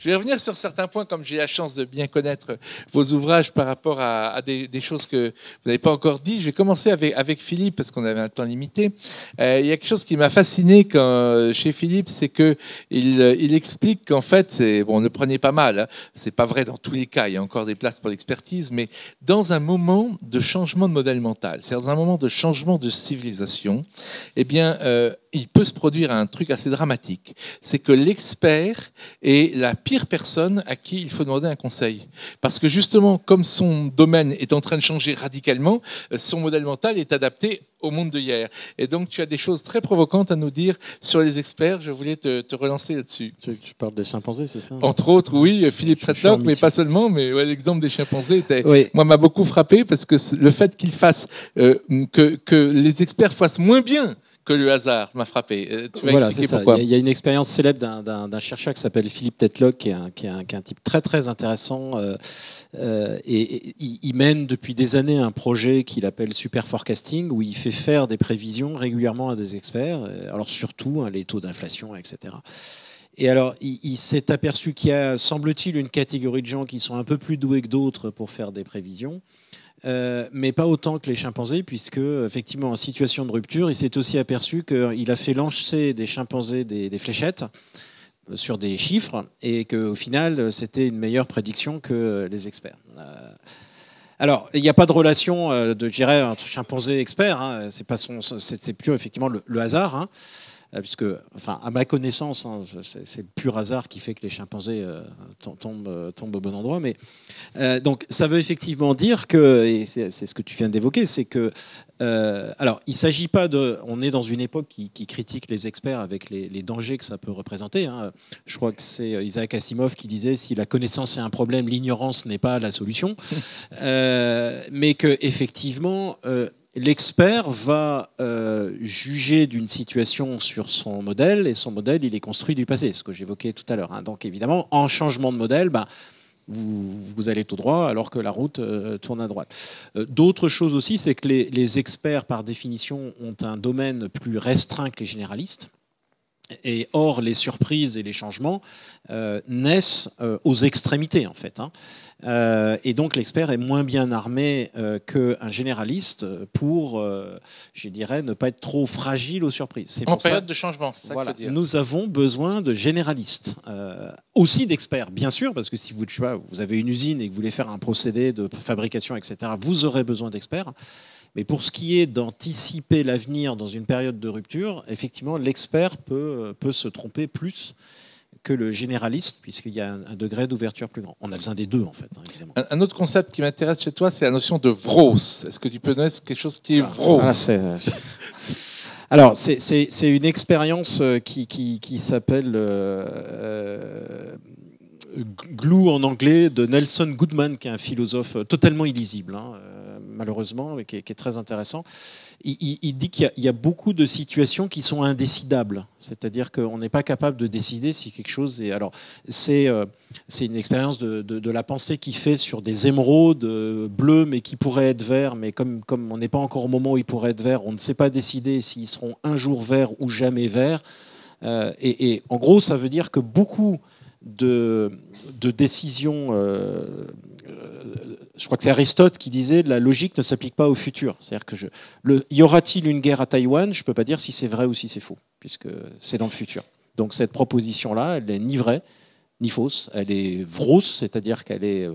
Je vais revenir sur certains points, comme j'ai la chance de bien connaître vos ouvrages par rapport à des choses que vous n'avez pas encore dit. Je vais commencer avec Philippe, parce qu'on avait un temps limité. Il y a quelque chose qui m'a fasciné chez Philippe, c'est qu'il explique qu'en fait, bon, ne prenez pas mal, hein, c'est pas vrai dans tous les cas, il y a encore des places pour l'expertise, mais dans un moment de changement de modèle mental, c'est-à-dire dans un moment de changement de civilisation, eh bien, il peut se produire un truc assez dramatique. C'est que l'expert est la pire personne à qui il faut demander un conseil. Parce que justement, comme son domaine est en train de changer radicalement, son modèle mental est adapté au monde de hier. Et donc, tu as des choses très provocantes à nous dire sur les experts. Je voulais te relancer là-dessus. Tu parles des chimpanzés, c'est ça? Entre autres, oui, Philippe Tretllock, mais pas seulement. Mais ouais, l'exemple des chimpanzés moi, m'a beaucoup frappé parce que le fait qu'il fasse que les experts fassent moins bien que le hasard m'a frappé. Tu vas expliquer pourquoi. Il y a une expérience célèbre d'un chercheur qui s'appelle Philippe Tetlock, qui est un type très très intéressant. Et il mène depuis des années un projet qu'il appelle Super Forecasting, où il fait faire des prévisions régulièrement à des experts, alors surtout les taux d'inflation, etc. Et alors, il s'est aperçu qu'il y a, semble-t-il, une catégorie de gens qui sont un peu plus doués que d'autres pour faire des prévisions. Mais pas autant que les chimpanzés, puisque effectivement en situation de rupture, il s'est aussi aperçu qu'il a fait lancer des chimpanzés des fléchettes sur des chiffres et qu'au final c'était une meilleure prédiction que les experts. Alors, il n'y a pas de relation, je dirais, entre chimpanzé et expert. Hein. C'est plus effectivement le hasard. Hein. Puisque, enfin, à ma connaissance, hein, c'est le pur hasard qui fait que les chimpanzés tombent au bon endroit. Mais donc, ça veut effectivement dire que, et c'est ce que tu viens d'évoquer, c'est que, alors, il ne s'agit pas de, on est dans une époque qui critique les experts avec les dangers que ça peut représenter. Hein. Je crois que c'est Isaac Asimov qui disait si la connaissance est un problème, l'ignorance n'est pas la solution. Mais que effectivement. L'expert va juger d'une situation sur son modèle, et son modèle, il est construit du passé, ce que j'évoquais tout à l'heure. Hein. Donc évidemment, en changement de modèle, vous allez tout droit alors que la route tourne à droite. D'autres choses aussi, c'est que les experts, par définition, ont un domaine plus restreint que les généralistes. Et or, les surprises et les changements naissent aux extrémités, en fait. Hein. Et donc, l'expert est moins bien armé qu'un généraliste pour, je dirais, ne pas être trop fragile aux surprises. En période de changement, c'est ça voilà, que je veux dire. Nous avons besoin de généralistes. Aussi d'experts, bien sûr, parce que si vous avez une usine et que vous voulez faire un procédé de fabrication, etc., vous aurez besoin d'experts. Mais pour ce qui est d'anticiper l'avenir dans une période de rupture, effectivement, l'expert peut se tromper plus que le généraliste, puisqu'il y a un degré d'ouverture plus grand. On a besoin des deux, en fait, hein, évidemment. Un autre concept qui m'intéresse chez toi, c'est la notion de vros. Est-ce que tu peux donner quelque chose qui est vros? Alors, c'est une expérience qui s'appelle Glue en anglais, de Nelson Goodman, qui est un philosophe totalement illisible, hein, malheureusement, mais qui est très intéressant. Il dit qu'il y a beaucoup de situations qui sont indécidables, c'est-à-dire qu'on n'est pas capable de décider si quelque chose est... Alors, c'est une expérience de la pensée qui fait sur des émeraudes bleus, mais qui pourraient être verts, mais comme on n'est pas encore au moment où ils pourraient être verts, on ne sait pas décider s'ils seront un jour verts ou jamais verts. Et en gros, ça veut dire que beaucoup de décisions... je crois que c'est Aristote qui disait la logique ne s'applique pas au futur. C'est-à-dire que y aura-t-il une guerre à Taïwan? Je ne peux pas dire si c'est vrai ou si c'est faux, puisque c'est dans le futur. Donc cette proposition-là, elle n'est ni vraie ni fausse. Elle est vrose, c'est-à-dire qu'elle est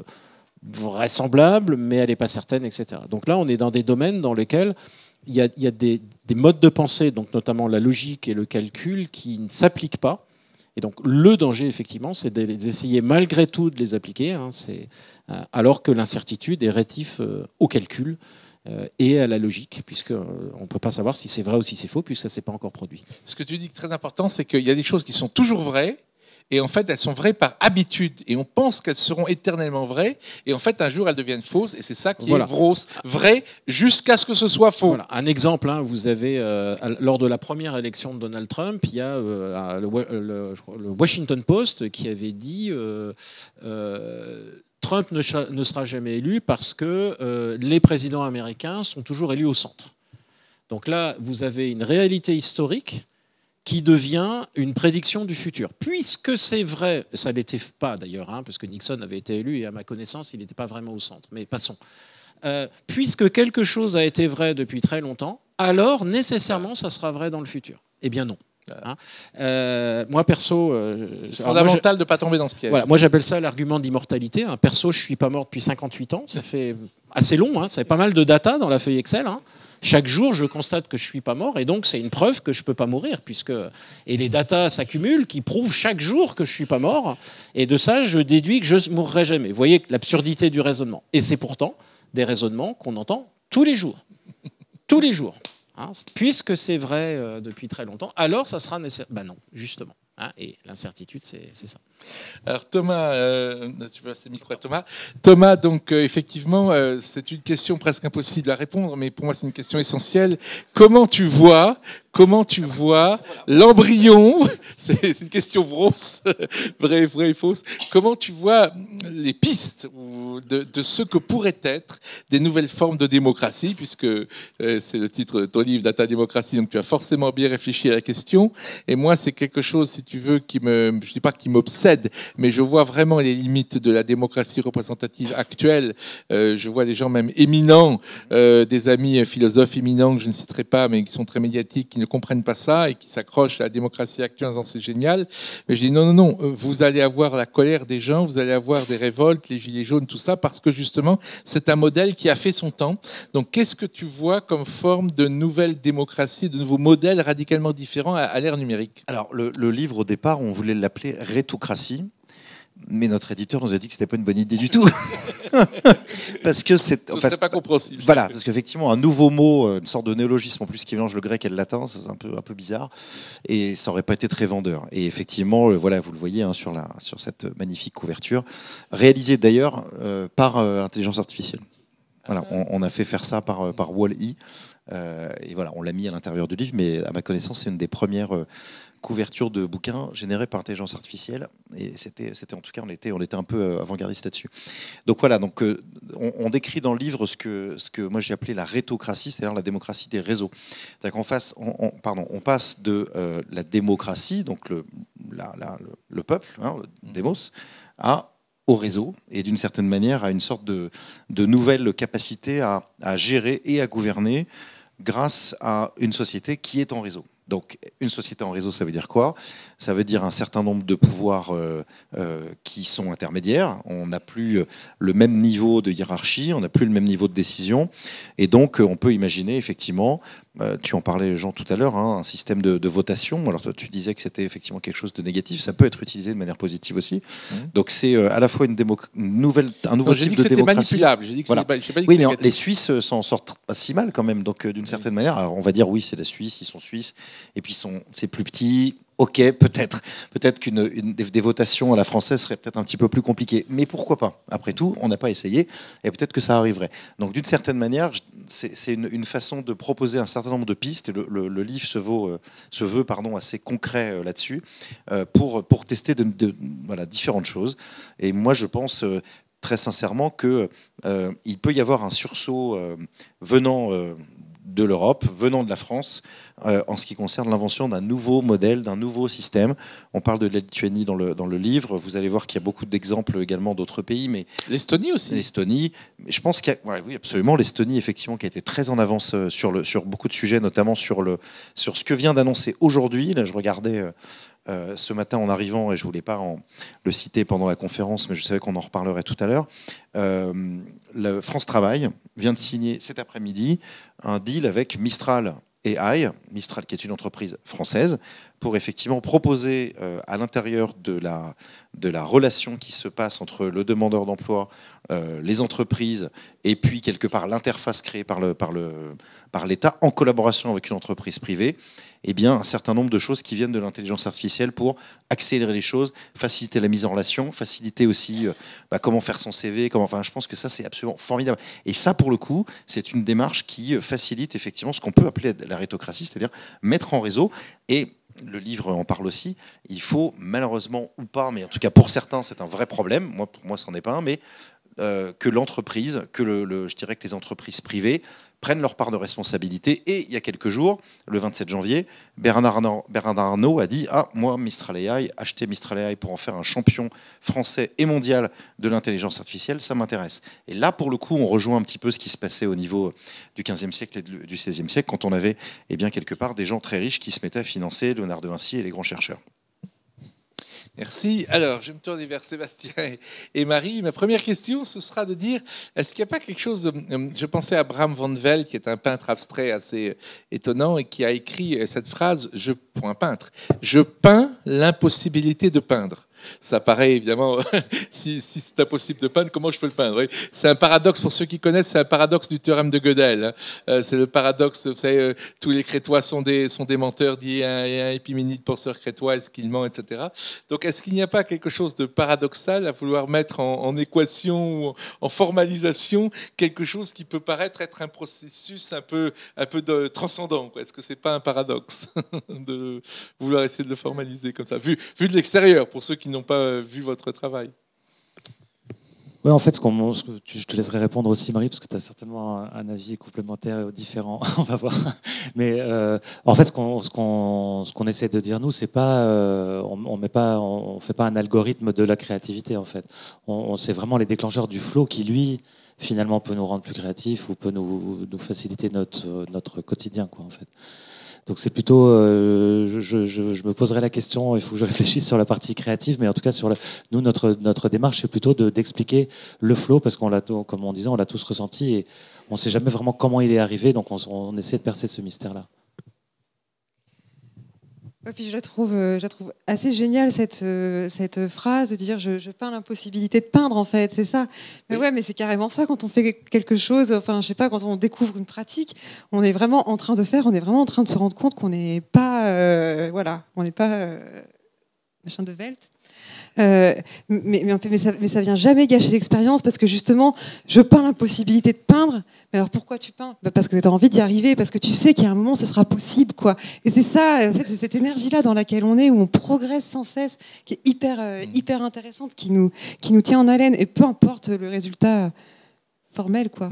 vraisemblable, mais elle n'est pas certaine, etc. Donc là, on est dans des domaines dans lesquels il y a des modes de pensée, donc notamment la logique et le calcul, qui ne s'appliquent pas. Et donc le danger, effectivement, c'est d'essayer malgré tout de les appliquer, hein, alors que l'incertitude est rétif au calcul et à la logique, puisqu'on ne peut pas savoir si c'est vrai ou si c'est faux, puisque ça ne s'est pas encore produit. Ce que tu dis très important, c'est qu'il y a des choses qui sont toujours vraies, et en fait, elles sont vraies par habitude, et on pense qu'elles seront éternellement vraies, et en fait, un jour, elles deviennent fausses, et c'est ça qui est vrai, jusqu'à ce que ce soit faux. Voilà. Un exemple, hein, vous avez, lors de la première élection de Donald Trump, il y a le Washington Post qui avait dit Trump ne sera jamais élu parce que les présidents américains sont toujours élus au centre. Donc là, vous avez une réalité historique qui devient une prédiction du futur. Puisque c'est vrai, ça ne l'était pas d'ailleurs, hein, parce que Nixon avait été élu et à ma connaissance, il n'était pas vraiment au centre. Mais passons. Puisque quelque chose a été vrai depuis très longtemps, alors nécessairement ça sera vrai dans le futur. Eh bien non. Hein. Moi perso, c'est fondamental de ne pas tomber dans ce piège. Voilà, moi j'appelle ça l'argument d'immortalité. Hein. Perso, je suis pas mort depuis 58 ans, ça fait assez long, hein. Ça fait pas mal de data dans la feuille Excel. Hein. Chaque jour, je constate que je suis pas mort, et donc c'est une preuve que je peux pas mourir, et les datas s'accumulent qui prouvent chaque jour que je suis pas mort, et de ça, je déduis que je mourrai jamais. Vous voyez l'absurdité du raisonnement. Et c'est pourtant des raisonnements qu'on entend tous les jours. Tous les jours. Hein, puisque c'est vrai depuis très longtemps, alors ça sera nécessaire. Ben non, justement. Hein, et l'incertitude, c'est ça. Alors Thomas, tu peux passer le micro à Thomas. Thomas, donc effectivement, c'est une question presque impossible à répondre, mais pour moi c'est une question essentielle. Comment tu vois l'embryon, c'est une question grosse, vraie et fausse, comment tu vois les pistes de ce que pourraient être des nouvelles formes de démocratie, puisque c'est le titre de ton livre, Data Démocratie, donc tu as forcément bien réfléchi à la question. Et moi, c'est quelque chose, si tu veux, je ne dis pas qui m'obsède, mais je vois vraiment les limites de la démocratie représentative actuelle. Je vois des gens même éminents, des amis philosophes éminents que je ne citerai pas, mais qui sont très médiatiques, qui ne comprennent pas ça et qui s'accrochent à la démocratie actuelle en disant c'est génial. Mais je dis non, vous allez avoir la colère des gens, vous allez avoir des révoltes, les gilets jaunes, tout ça, parce que justement, c'est un modèle qui a fait son temps. Donc, qu'est-ce que tu vois comme forme de nouvelle démocratie, de nouveaux modèles radicalement différents à l'ère numérique? Alors, le livre, au départ, on voulait l'appeler Rétocratie. Mais notre éditeur nous a dit que c'était pas une bonne idée du tout. Parce que c'est. Ce serait pas compréhensible. Voilà, parce qu'effectivement, un nouveau mot, une sorte de néologisme en plus qui mélange le grec et le latin, c'est un peu bizarre. Et ça aurait pas été très vendeur. Et effectivement, voilà, vous le voyez hein, sur cette magnifique couverture, réalisée d'ailleurs par intelligence artificielle. Voilà, on a fait faire ça par Wall-E. Et voilà, on l'a mis à l'intérieur du livre, mais à ma connaissance, c'est une des premières couvertures de bouquins générées par intelligence artificielle. Et c'était en tout cas, on était un peu avant-gardiste là-dessus. Donc voilà, donc on décrit dans le livre ce que moi j'ai appelé la rétocratie, c'est-à-dire la démocratie des réseaux. C'est-à-dire on passe de la démocratie, donc le peuple, hein, le démos, au réseau, et d'une certaine manière à une sorte de nouvelle capacité à gérer et à gouverner grâce à une société qui est en réseau. Donc, une société en réseau, ça veut dire quoi? Ça veut dire un certain nombre de pouvoirs qui sont intermédiaires. On n'a plus le même niveau de hiérarchie, on n'a plus le même niveau de décision. Et donc, on peut imaginer, effectivement, tu en parlais, Jean, tout à l'heure, hein, un système de votation. Alors, toi, tu disais que c'était effectivement quelque chose de négatif. Ça peut être utilisé de manière positive aussi. Donc, c'est à la fois un nouveau type de démocratie. Manipulable. J'ai dit que voilà. pas dit que oui, mais les Suisses s'en sortent pas si mal quand même. Donc, d'une certaine manière, alors, on va dire oui, c'est la Suisse, ils sont suisses, et puis c'est plus petit. Ok, peut-être des votations à la française seraient peut-être un petit peu plus compliquées, mais pourquoi pas? Après tout, on n'a pas essayé, et peut-être que ça arriverait. Donc, d'une certaine manière, c'est une façon de proposer un certain nombre de pistes, et le livre se veut assez concret là-dessus, pour tester voilà, différentes choses. Et moi, je pense très sincèrement qu'il peut y avoir un sursaut venant de l'Europe, venant de la France, en ce qui concerne l'invention d'un nouveau modèle, d'un nouveau système. On parle de la Lituanie dans le livre. Vous allez voir qu'il y a beaucoup d'exemples également d'autres pays, mais l'Estonie aussi. L'Estonie, je pense oui, absolument. L'Estonie, effectivement, qui a été très en avance sur beaucoup de sujets, notamment sur ce que vient d'annoncer aujourd'hui. Là, je regardais ce matin en arrivant, et je voulais pas le citer pendant la conférence, mais je savais qu'on en reparlerait tout à l'heure. Le France Travail vient de signer cet après-midi un deal avec Mistral AI, Mistral qui est une entreprise française, pour effectivement proposer à l'intérieur de la relation qui se passe entre le demandeur d'emploi, les entreprises, et puis quelque part l'interface créée par l'État en collaboration avec une entreprise privée, eh bien, un certain nombre de choses qui viennent de l'intelligence artificielle pour accélérer les choses, faciliter la mise en relation, faciliter aussi comment faire son CV. Je pense que ça, c'est absolument formidable. Et ça, pour le coup, c'est une démarche qui facilite effectivement ce qu'on peut appeler la rétocratie, c'est-à-dire mettre en réseau. Et le livre en parle aussi. Il faut, malheureusement ou pas, mais en tout cas pour certains, c'est un vrai problème. Pour moi, c'en est pas un, mais que l'entreprise, je dirais que les entreprises privées prennent leur part de responsabilité. Et il y a quelques jours, le 27 janvier, Bernard Arnault a dit « Ah, moi, Mistral AI, acheter Mistral AI pour en faire un champion français et mondial de l'intelligence artificielle, ça m'intéresse. » Et là, pour le coup, on rejoint un petit peu ce qui se passait au niveau du XVe siècle et du XVIe siècle, quand on avait quelque part des gens très riches qui se mettaient à financer Léonard de Vinci et les grands chercheurs. Merci. Alors, je me tourne vers Sébastien et Marie. Ma première question, ce sera de dire, est-ce qu'il n'y a pas quelque chose je pensais à Bram van Velde, qui est un peintre abstrait assez étonnant et qui a écrit cette phrase, pour un peintre, je peins l'impossibilité de peindre. Ça paraît évidemment, si c'est impossible de peindre, comment je peux le peindre, oui. C'est un paradoxe, pour ceux qui connaissent, c'est un paradoxe du théorème de Gödel. C'est le paradoxe, vous savez, tous les Crétois sont des menteurs, dit un Épiménide, penseur crétois, est-ce qu'il ment, etc. Donc est-ce qu'il n'y a pas quelque chose de paradoxal à vouloir mettre en équation, ou en formalisation, quelque chose qui peut paraître être un processus un peu transcendant, quoi. Est-ce que c'est pas un paradoxe de vouloir essayer de le formaliser comme ça, vu de l'extérieur, pour ceux qui n'ont pas vu votre travail? Oui, en fait, je te laisserai répondre aussi, Marie, parce que tu as certainement un avis complémentaire différent. On va voir. Mais en fait, ce qu'on essaie de dire, nous, c'est pas, on fait pas un algorithme de la créativité, en fait. C'est vraiment les déclencheurs du flow qui, lui, finalement, peut nous rendre plus créatifs ou peut nous faciliter notre quotidien, quoi, en fait. Donc c'est plutôt, je me poserai la question, il faut que je réfléchisse sur la partie créative, mais en tout cas nous notre démarche c'est plutôt d'expliquer le flow, parce qu'on l'a, comme on disait, on l'a tous ressenti et on ne sait jamais vraiment comment il est arrivé, donc on essaie de percer ce mystère-là. Et puis je la trouve assez géniale cette phrase de dire je peins l'impossibilité de peindre, en fait, c'est ça. Mais ouais, mais c'est carrément ça quand on fait quelque chose. Enfin, je sais pas, quand on découvre une pratique, on est vraiment en train de se rendre compte qu'on n'est pas, on n'est pas machin de Velt. Mais ça vient jamais gâcher l'expérience, parce que justement, je peins l'impossibilité de peindre. Mais alors pourquoi tu peins? Parce que tu as envie d'y arriver, parce que tu sais qu'il y a un moment ce sera possible, quoi. Et c'est ça, en fait, c'est cette énergie-là dans laquelle on est, où on progresse sans cesse, qui est hyper intéressante, qui nous tient en haleine, et peu importe le résultat formel, quoi.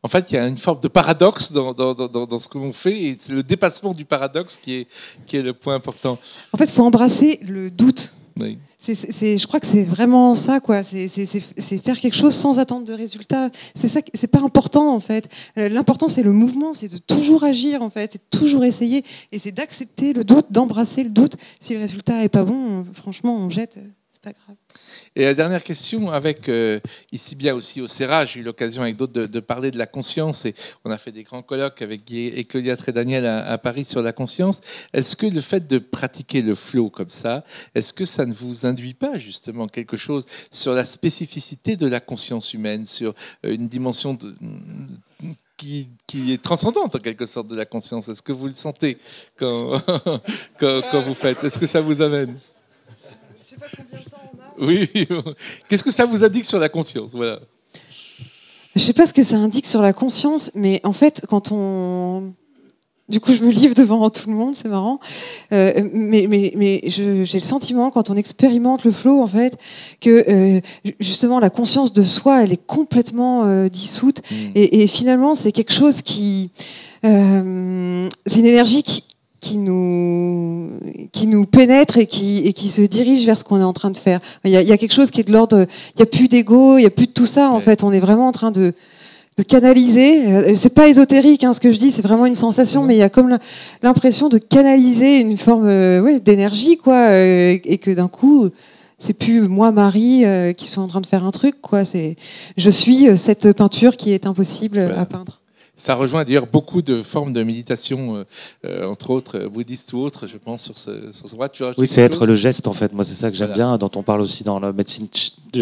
En fait, il y a une forme de paradoxe dans ce que l'on fait, et c'est le dépassement du paradoxe qui est le point important. En fait, il faut embrasser le doute. Oui. Je crois que c'est vraiment ça, quoi. C'est faire quelque chose sans attendre de résultat. C'est ça, c'est pas important, en fait. L'important, c'est le mouvement, c'est de toujours agir, en fait, c'est de toujours essayer, et c'est d'accepter le doute, d'embrasser le doute. Si le résultat est pas bon, franchement, on jette. C'est pas grave. Et la dernière question, avec ici bien aussi au CERA, j'ai eu l'occasion avec d'autres de parler de la conscience, et on a fait des grands colloques avec Guy et Claudia Trédaniel à Paris sur la conscience. Est-ce que le fait de pratiquer le flow comme ça, est-ce que ça ne vous induit pas justement quelque chose sur la spécificité de la conscience humaine, sur une dimension qui est transcendante en quelque sorte de la conscience? Est-ce que vous le sentez quand vous faites? Est-ce que ça vous amène? Je sais pas combien de temps on a. Oui. Qu'est-ce que ça vous indique sur la conscience? Voilà. Je sais pas ce que ça indique sur la conscience, mais en fait, du coup, je me livre devant tout le monde, c'est marrant. Mais j'ai le sentiment, quand on expérimente le flow, en fait, que justement la conscience de soi, elle est complètement dissoute. Et finalement, c'est quelque chose qui, c'est une énergie qui nous pénètre et qui se dirige vers ce qu'on est en train de faire. Il y a quelque chose qui est de l'ordre, il n'y a plus d'ego, il n'y a plus de tout ça, en fait. On est vraiment en train de canaliser. C'est pas ésotérique, hein, ce que je dis, c'est vraiment une sensation, mais il y a comme l'impression de canaliser une forme d'énergie, quoi, et que d'un coup, c'est plus moi, Marie, qui suis en train de faire un truc, quoi. Je suis cette peinture qui est impossible à peindre. Ça rejoint d'ailleurs beaucoup de formes de méditation, entre autres bouddhistes ou autres, je pense, sur ce droit. Oui, c'est être le geste, en fait. Moi, c'est ça que j'aime bien, dont on parle aussi dans la médecine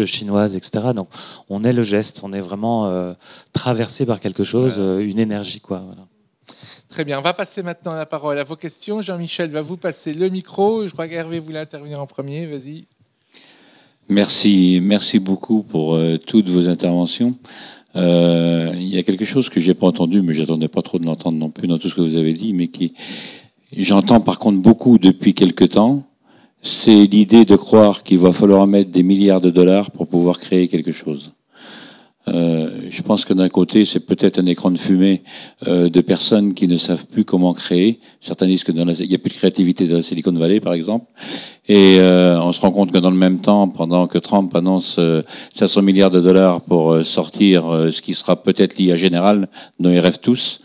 chinoise, etc. Donc, on est le geste, on est vraiment traversé par quelque chose, une énergie, quoi. Voilà. Très bien, on va passer maintenant la parole à vos questions. Jean-Michel va vous passer le micro. Je crois qu'Hervé voulait intervenir en premier. Vas-y. Merci beaucoup pour toutes vos interventions. Il y a quelque chose que j'ai pas entendu, mais j'attendais pas trop de l'entendre non plus dans tout ce que vous avez dit, mais qui j'entends par contre beaucoup depuis quelque temps, c'est l'idée de croire qu'il va falloir mettre des milliards de dollars pour pouvoir créer quelque chose. Je pense que d'un côté, c'est peut-être un écran de fumée de personnes qui ne savent plus comment créer. Certains disent que il n'y a plus de créativité dans la Silicon Valley, par exemple. Et on se rend compte que dans le même temps, pendant que Trump annonce 500 milliards de dollars pour sortir ce qui sera peut-être l'IA générale, dont ils rêvent tous,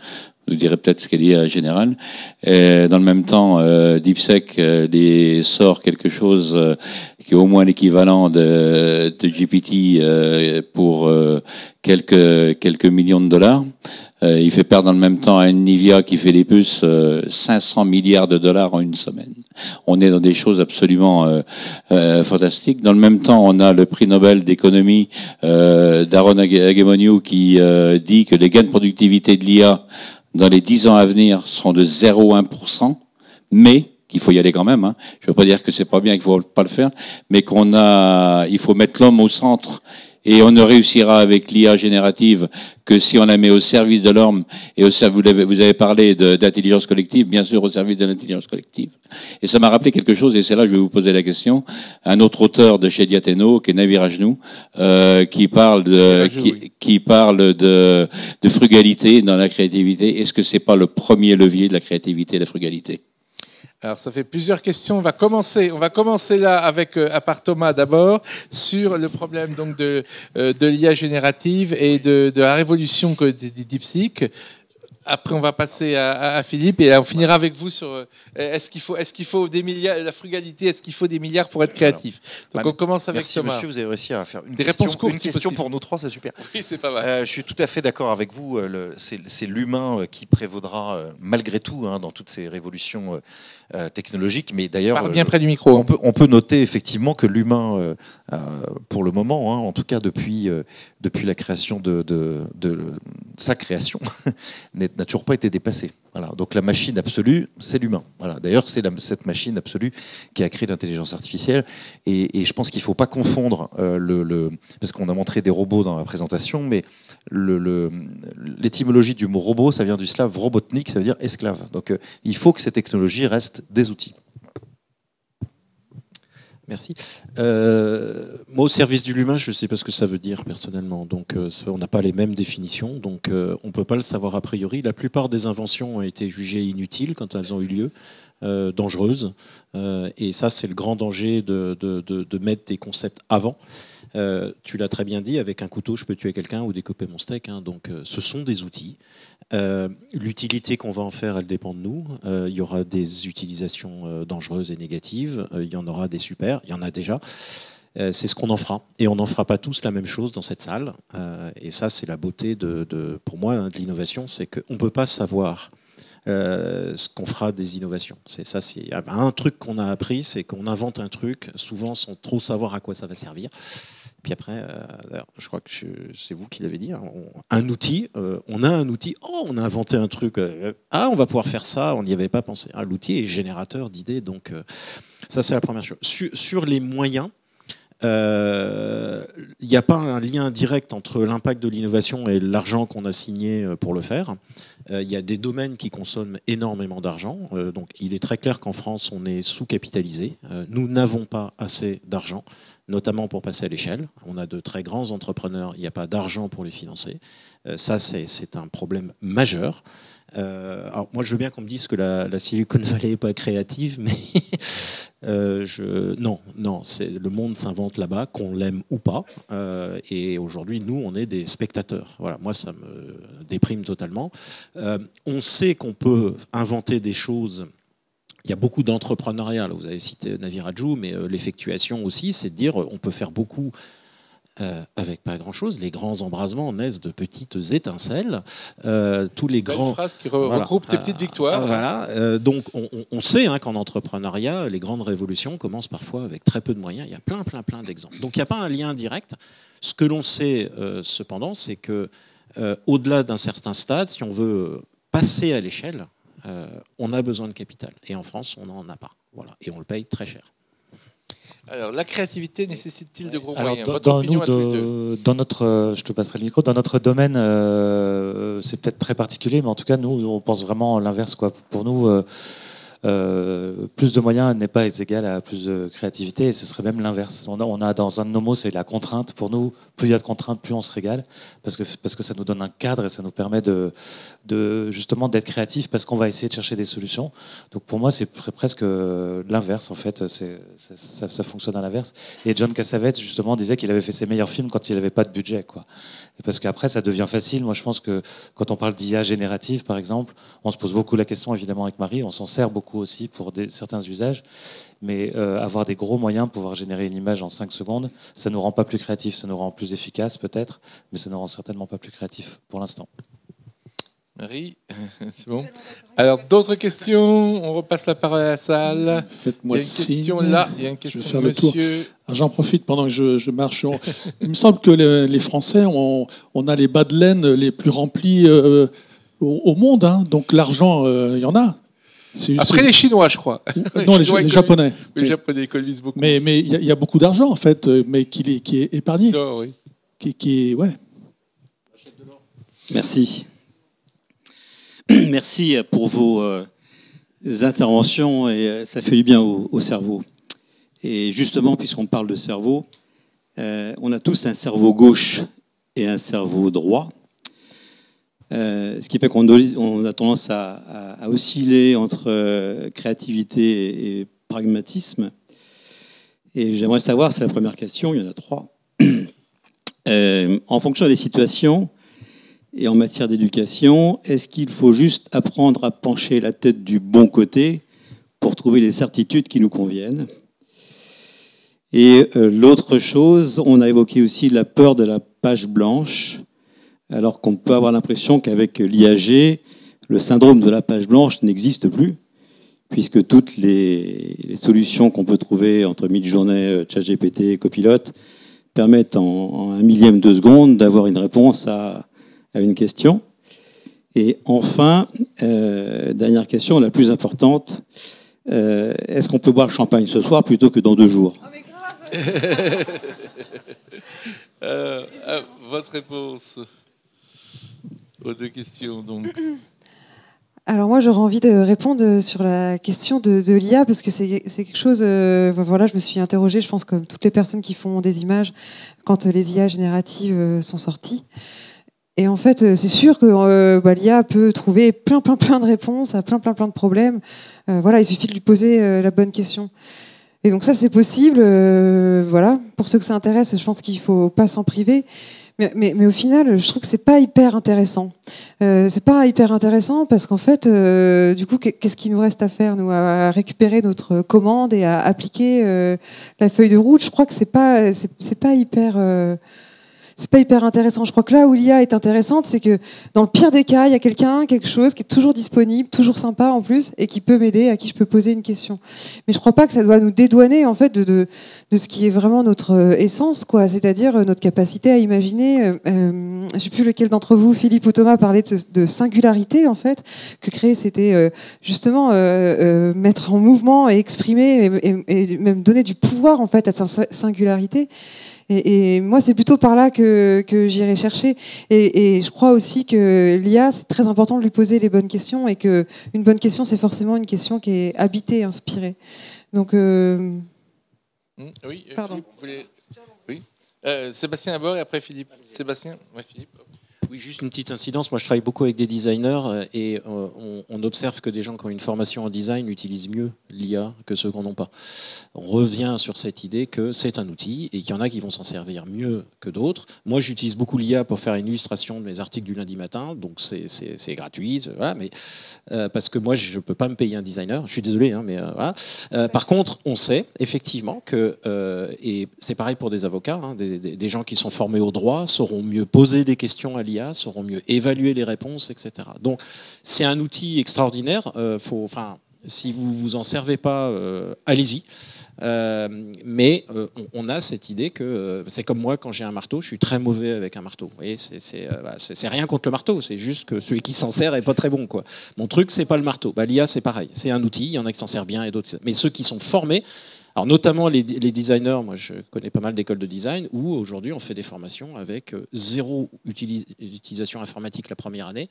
vous direz peut-être ce qu'est l'IA générale. Et dans le même temps, DeepSeek sort quelque chose qui est au moins l'équivalent de GPT pour quelques millions de dollars. Il fait perdre dans le même temps à Nvidia qui fait des puces 500 milliards de dollars en une semaine. On est dans des choses absolument fantastiques. Dans le même temps, on a le prix Nobel d'économie d'Aaron Agamoniou qui dit que les gains de productivité de l'IA dans les 10 ans à venir seront de 0,1%, mais qu'il faut y aller quand même. Hein. Je ne veux pas dire que c'est pas bien, qu'il faut pas le faire, mais il faut mettre l'homme au centre. Et on ne réussira avec l'IA générative que si on la met au service de l'homme et vous avez parlé d'intelligence collective, bien sûr au service de l'intelligence collective. Et ça m'a rappelé quelque chose, et c'est là que je vais vous poser la question. Un autre auteur de chez Diathéno, qui est Navi Rajnou, qui parle de frugalité dans la créativité. Est-ce que c'est pas le premier levier de la créativité, la frugalité? Alors, ça fait plusieurs questions. On va commencer là avec, à part Thomas d'abord, sur le problème donc de l'IA générative et de la révolution des DeepSeek. Après, on va passer à Philippe et on finira avec vous sur est-ce qu'il faut des milliards, la frugalité, est-ce qu'il faut des milliards pour être créatif? Donc, on commence avec merci, Thomas. Monsieur, vous avez réussi à faire une des question, réponses courtes, une question pour nous trois, c'est super. Oui, c'est pas mal. Je suis tout à fait d'accord avec vous. C'est l'humain qui prévaudra malgré tout dans toutes ces révolutions technologiques. Mais d'ailleurs, parle bien près du micro. On peut noter effectivement que l'humain, pour le moment, en tout cas depuis la création de sa création, n'a toujours pas été dépassé. Voilà. Donc la machine absolue, c'est l'humain. Voilà. D'ailleurs, c'est cette machine absolue qui a créé l'intelligence artificielle. Et je pense qu'il ne faut pas confondre parce qu'on a montré des robots dans la présentation, mais l'étymologie du mot robot, ça vient du slave robotnik, ça veut dire esclave. Donc il faut que ces technologies restent des outils. Merci. Moi, au service de l'humain, je ne sais pas ce que ça veut dire personnellement. Donc, on n'a pas les mêmes définitions. Donc, on ne peut pas le savoir a priori. La plupart des inventions ont été jugées inutiles quand elles ont eu lieu, dangereuses. Et ça, c'est le grand danger de mettre des concepts avant. Tu l'as très bien dit, avec un couteau, je peux tuer quelqu'un ou découper mon steak. Hein. Donc, ce sont des outils. L'utilité qu'on va en faire, elle dépend de nous. Il y aura des utilisations dangereuses et négatives. Il y en aura des super. Il y en a déjà. C'est ce qu'on en fera. Et on n'en fera pas tous la même chose dans cette salle. Et ça, c'est la beauté pour moi, de l'innovation. C'est qu'on ne peut pas savoir ce qu'on fera des innovations. C'est un truc qu'on a appris, c'est qu'on invente un truc, souvent sans trop savoir à quoi ça va servir. Puis après, je crois que c'est vous qui l'avez dit, hein, un outil, on a un outil, on a inventé un truc, on va pouvoir faire ça, on n'y avait pas pensé. L'outil est générateur d'idées, donc ça c'est la première chose. Sur les moyens, il n'y a pas un lien direct entre l'impact de l'innovation et l'argent qu'on a signé pour le faire. Il y a des domaines qui consomment énormément d'argent. Donc il est très clair qu'en France, on est sous-capitalisé. Nous n'avons pas assez d'argent, notamment pour passer à l'échelle. On a de très grands entrepreneurs, il n'y a pas d'argent pour les financer. Ça, c'est un problème majeur. Alors moi, je veux bien qu'on me dise que la Silicon Valley n'est pas créative, mais non, le monde s'invente là-bas, qu'on l'aime ou pas. Et aujourd'hui, nous, on est des spectateurs. Voilà, moi, ça me déprime totalement. On sait qu'on peut inventer des choses. Il y a beaucoup d'entrepreneuriat. Vous avez cité Navi Rajnou, mais l'effectuation aussi, c'est de dire on peut faire beaucoup avec pas grand-chose. Les grands embrasements naissent de petites étincelles. Tous les grands. Belle phrase qui regroupe tes petites victoires. Voilà. Donc on sait qu'en entrepreneuriat, les grandes révolutions commencent parfois avec très peu de moyens. Il y a plein d'exemples. Donc il n'y a pas un lien direct. Ce que l'on sait cependant, c'est que au-delà d'un certain stade, si on veut passer à l'échelle, on a besoin de capital. Et en France, on n'en a pas. Voilà. Et on le paye très cher. Alors, la créativité nécessite-t-il de gros moyens? Dans notre, je te passerai le micro. Dans notre domaine, c'est peut-être très particulier, mais en tout cas, nous, on pense vraiment l'inverse. Pour nous, plus de moyens n'est pas égal à plus de créativité, et ce serait même l'inverse. On a dans un de nos mots, c'est la contrainte. Pour nous, plus il y a de contraintes, plus on se régale, parce que ça nous donne un cadre et ça nous permet justement d'être créatif, parce qu'on va essayer de chercher des solutions. Donc pour moi, c'est presque l'inverse, en fait. Ça fonctionne à l'inverse. Et John Cassavetes, justement, disait qu'il avait fait ses meilleurs films quand il n'avait pas de budget, quoi. Et parce qu'après, ça devient facile. Moi, je pense que quand on parle d'IA générative, par exemple, on se pose beaucoup la question, évidemment, avec Marie. On s'en sert beaucoup aussi pour certains usages. Mais avoir des gros moyens, pouvoir générer une image en 5 secondes, ça ne nous rend pas plus créatifs. Ça nous rend plus efficaces, peut-être, mais ça ne nous rend certainement pas plus créatifs pour l'instant. Marie, c'est bon. Alors, d'autres questions? On repasse la parole à la salle. Faites-moi signe. Il y a une question, monsieur. J'en profite pendant que je marche. Il me semble que les Français, on a les bas de laine les plus remplis au monde. Hein. Donc l'argent, il y en a. Après les Chinois, je crois. Non, les Japonais. Les Japonais économisent beaucoup. Mais il y a beaucoup d'argent, en fait, mais qui est épargné. Non, oui. Ouais. Merci. Merci pour vos interventions, et ça fait du bien au cerveau. Et justement, puisqu'on parle de cerveau, on a tous un cerveau gauche et un cerveau droit. Ce qui fait qu'on a tendance à osciller entre créativité et pragmatisme. Et j'aimerais savoir, c'est la première question, il y en a 3. En fonction des situations et en matière d'éducation, est-ce qu'il faut juste apprendre à pencher la tête du bon côté pour trouver les certitudes qui nous conviennent? Et l'autre chose, on a évoqué aussi la peur de la page blanche, alors qu'on peut avoir l'impression qu'avec l'IAG, le syndrome de la page blanche n'existe plus, puisque toutes les solutions qu'on peut trouver entre Midjourney, ChatGPT, Copilot permettent en un millième de seconde d'avoir une réponse à une question. Et enfin, dernière question, la plus importante, est-ce qu'on peut boire le champagne ce soir plutôt que dans 2 jours? Votre réponse aux 2 questions, donc. Alors moi, j'aurais envie de répondre sur la question de l'IA, parce que c'est quelque chose... voilà, je me suis interrogée, je pense, comme toutes les personnes qui font des images, quand les IA génératives sont sorties. Et en fait, c'est sûr que l'IA peut trouver plein de réponses à plein de problèmes. Voilà, il suffit de lui poser la bonne question. Et donc ça, c'est possible. Voilà, pour ceux que ça intéresse, je pense qu'il ne faut pas s'en priver. Mais au final, je trouve que c'est pas hyper intéressant. C'est pas hyper intéressant parce qu'en fait, du coup, qu'est-ce qu'il nous reste à faire, nous, à récupérer notre commande et à appliquer la feuille de route? Je crois que c'est pas hyper. C'est pas hyper intéressant. Je crois que là où l'IA est intéressante, c'est que dans le pire des cas, il y a quelque chose qui est toujours disponible, toujours sympa en plus, et qui peut m'aider, à qui je peux poser une question. Mais je crois pas que ça doit nous dédouaner en fait de ce qui est vraiment notre essence, quoi. C'est-à-dire notre capacité à imaginer. Je sais plus lequel d'entre vous, Philippe ou Thomas, parlait de singularité en fait. Que créer, c'était justement mettre en mouvement et exprimer et même donner du pouvoir en fait à sa singularité. Et moi, c'est plutôt par là que j'irai chercher. Et je crois aussi que l'IA, c'est très important de lui poser les bonnes questions, et qu'une bonne question, c'est forcément une question qui est habitée, inspirée. Donc, oui, pardon. Philippe, vous voulez... Oui. Sébastien d'abord et après Philippe. Sébastien, ouais, Philippe. Oui, juste une petite incidence. Moi, je travaille beaucoup avec des designers et on observe que des gens qui ont une formation en design utilisent mieux l'IA que ceux qui n'en ont pas. On revient sur cette idée que c'est un outil et qu'il y en a qui vont s'en servir mieux que d'autres. Moi, j'utilise beaucoup l'IA pour faire une illustration de mes articles du lundi matin, donc c'est gratuit, voilà, mais parce que moi, je ne peux pas me payer un designer. Je suis désolé, hein, mais voilà. Par contre, on sait effectivement que, et c'est pareil pour des avocats, hein, des gens qui sont formés au droit sauront mieux poser des questions à l'IA, sauront mieux évaluer les réponses, etc. Donc, c'est un outil extraordinaire. Si vous vous en servez pas, allez-y. Mais on a cette idée que c'est comme moi quand j'ai un marteau, je suis très mauvais avec un marteau. Vous voyez, c'est rien contre le marteau, c'est juste que celui qui s'en sert est pas très bon, quoi. Mon truc, c'est pas le marteau. L'IA, c'est pareil. C'est un outil. Il y en a qui s'en servent bien et d'autres. Mais ceux qui sont formés. Alors notamment les designers, moi je connais pas mal d'écoles de design où aujourd'hui on fait des formations avec 0 utilisation informatique la première année.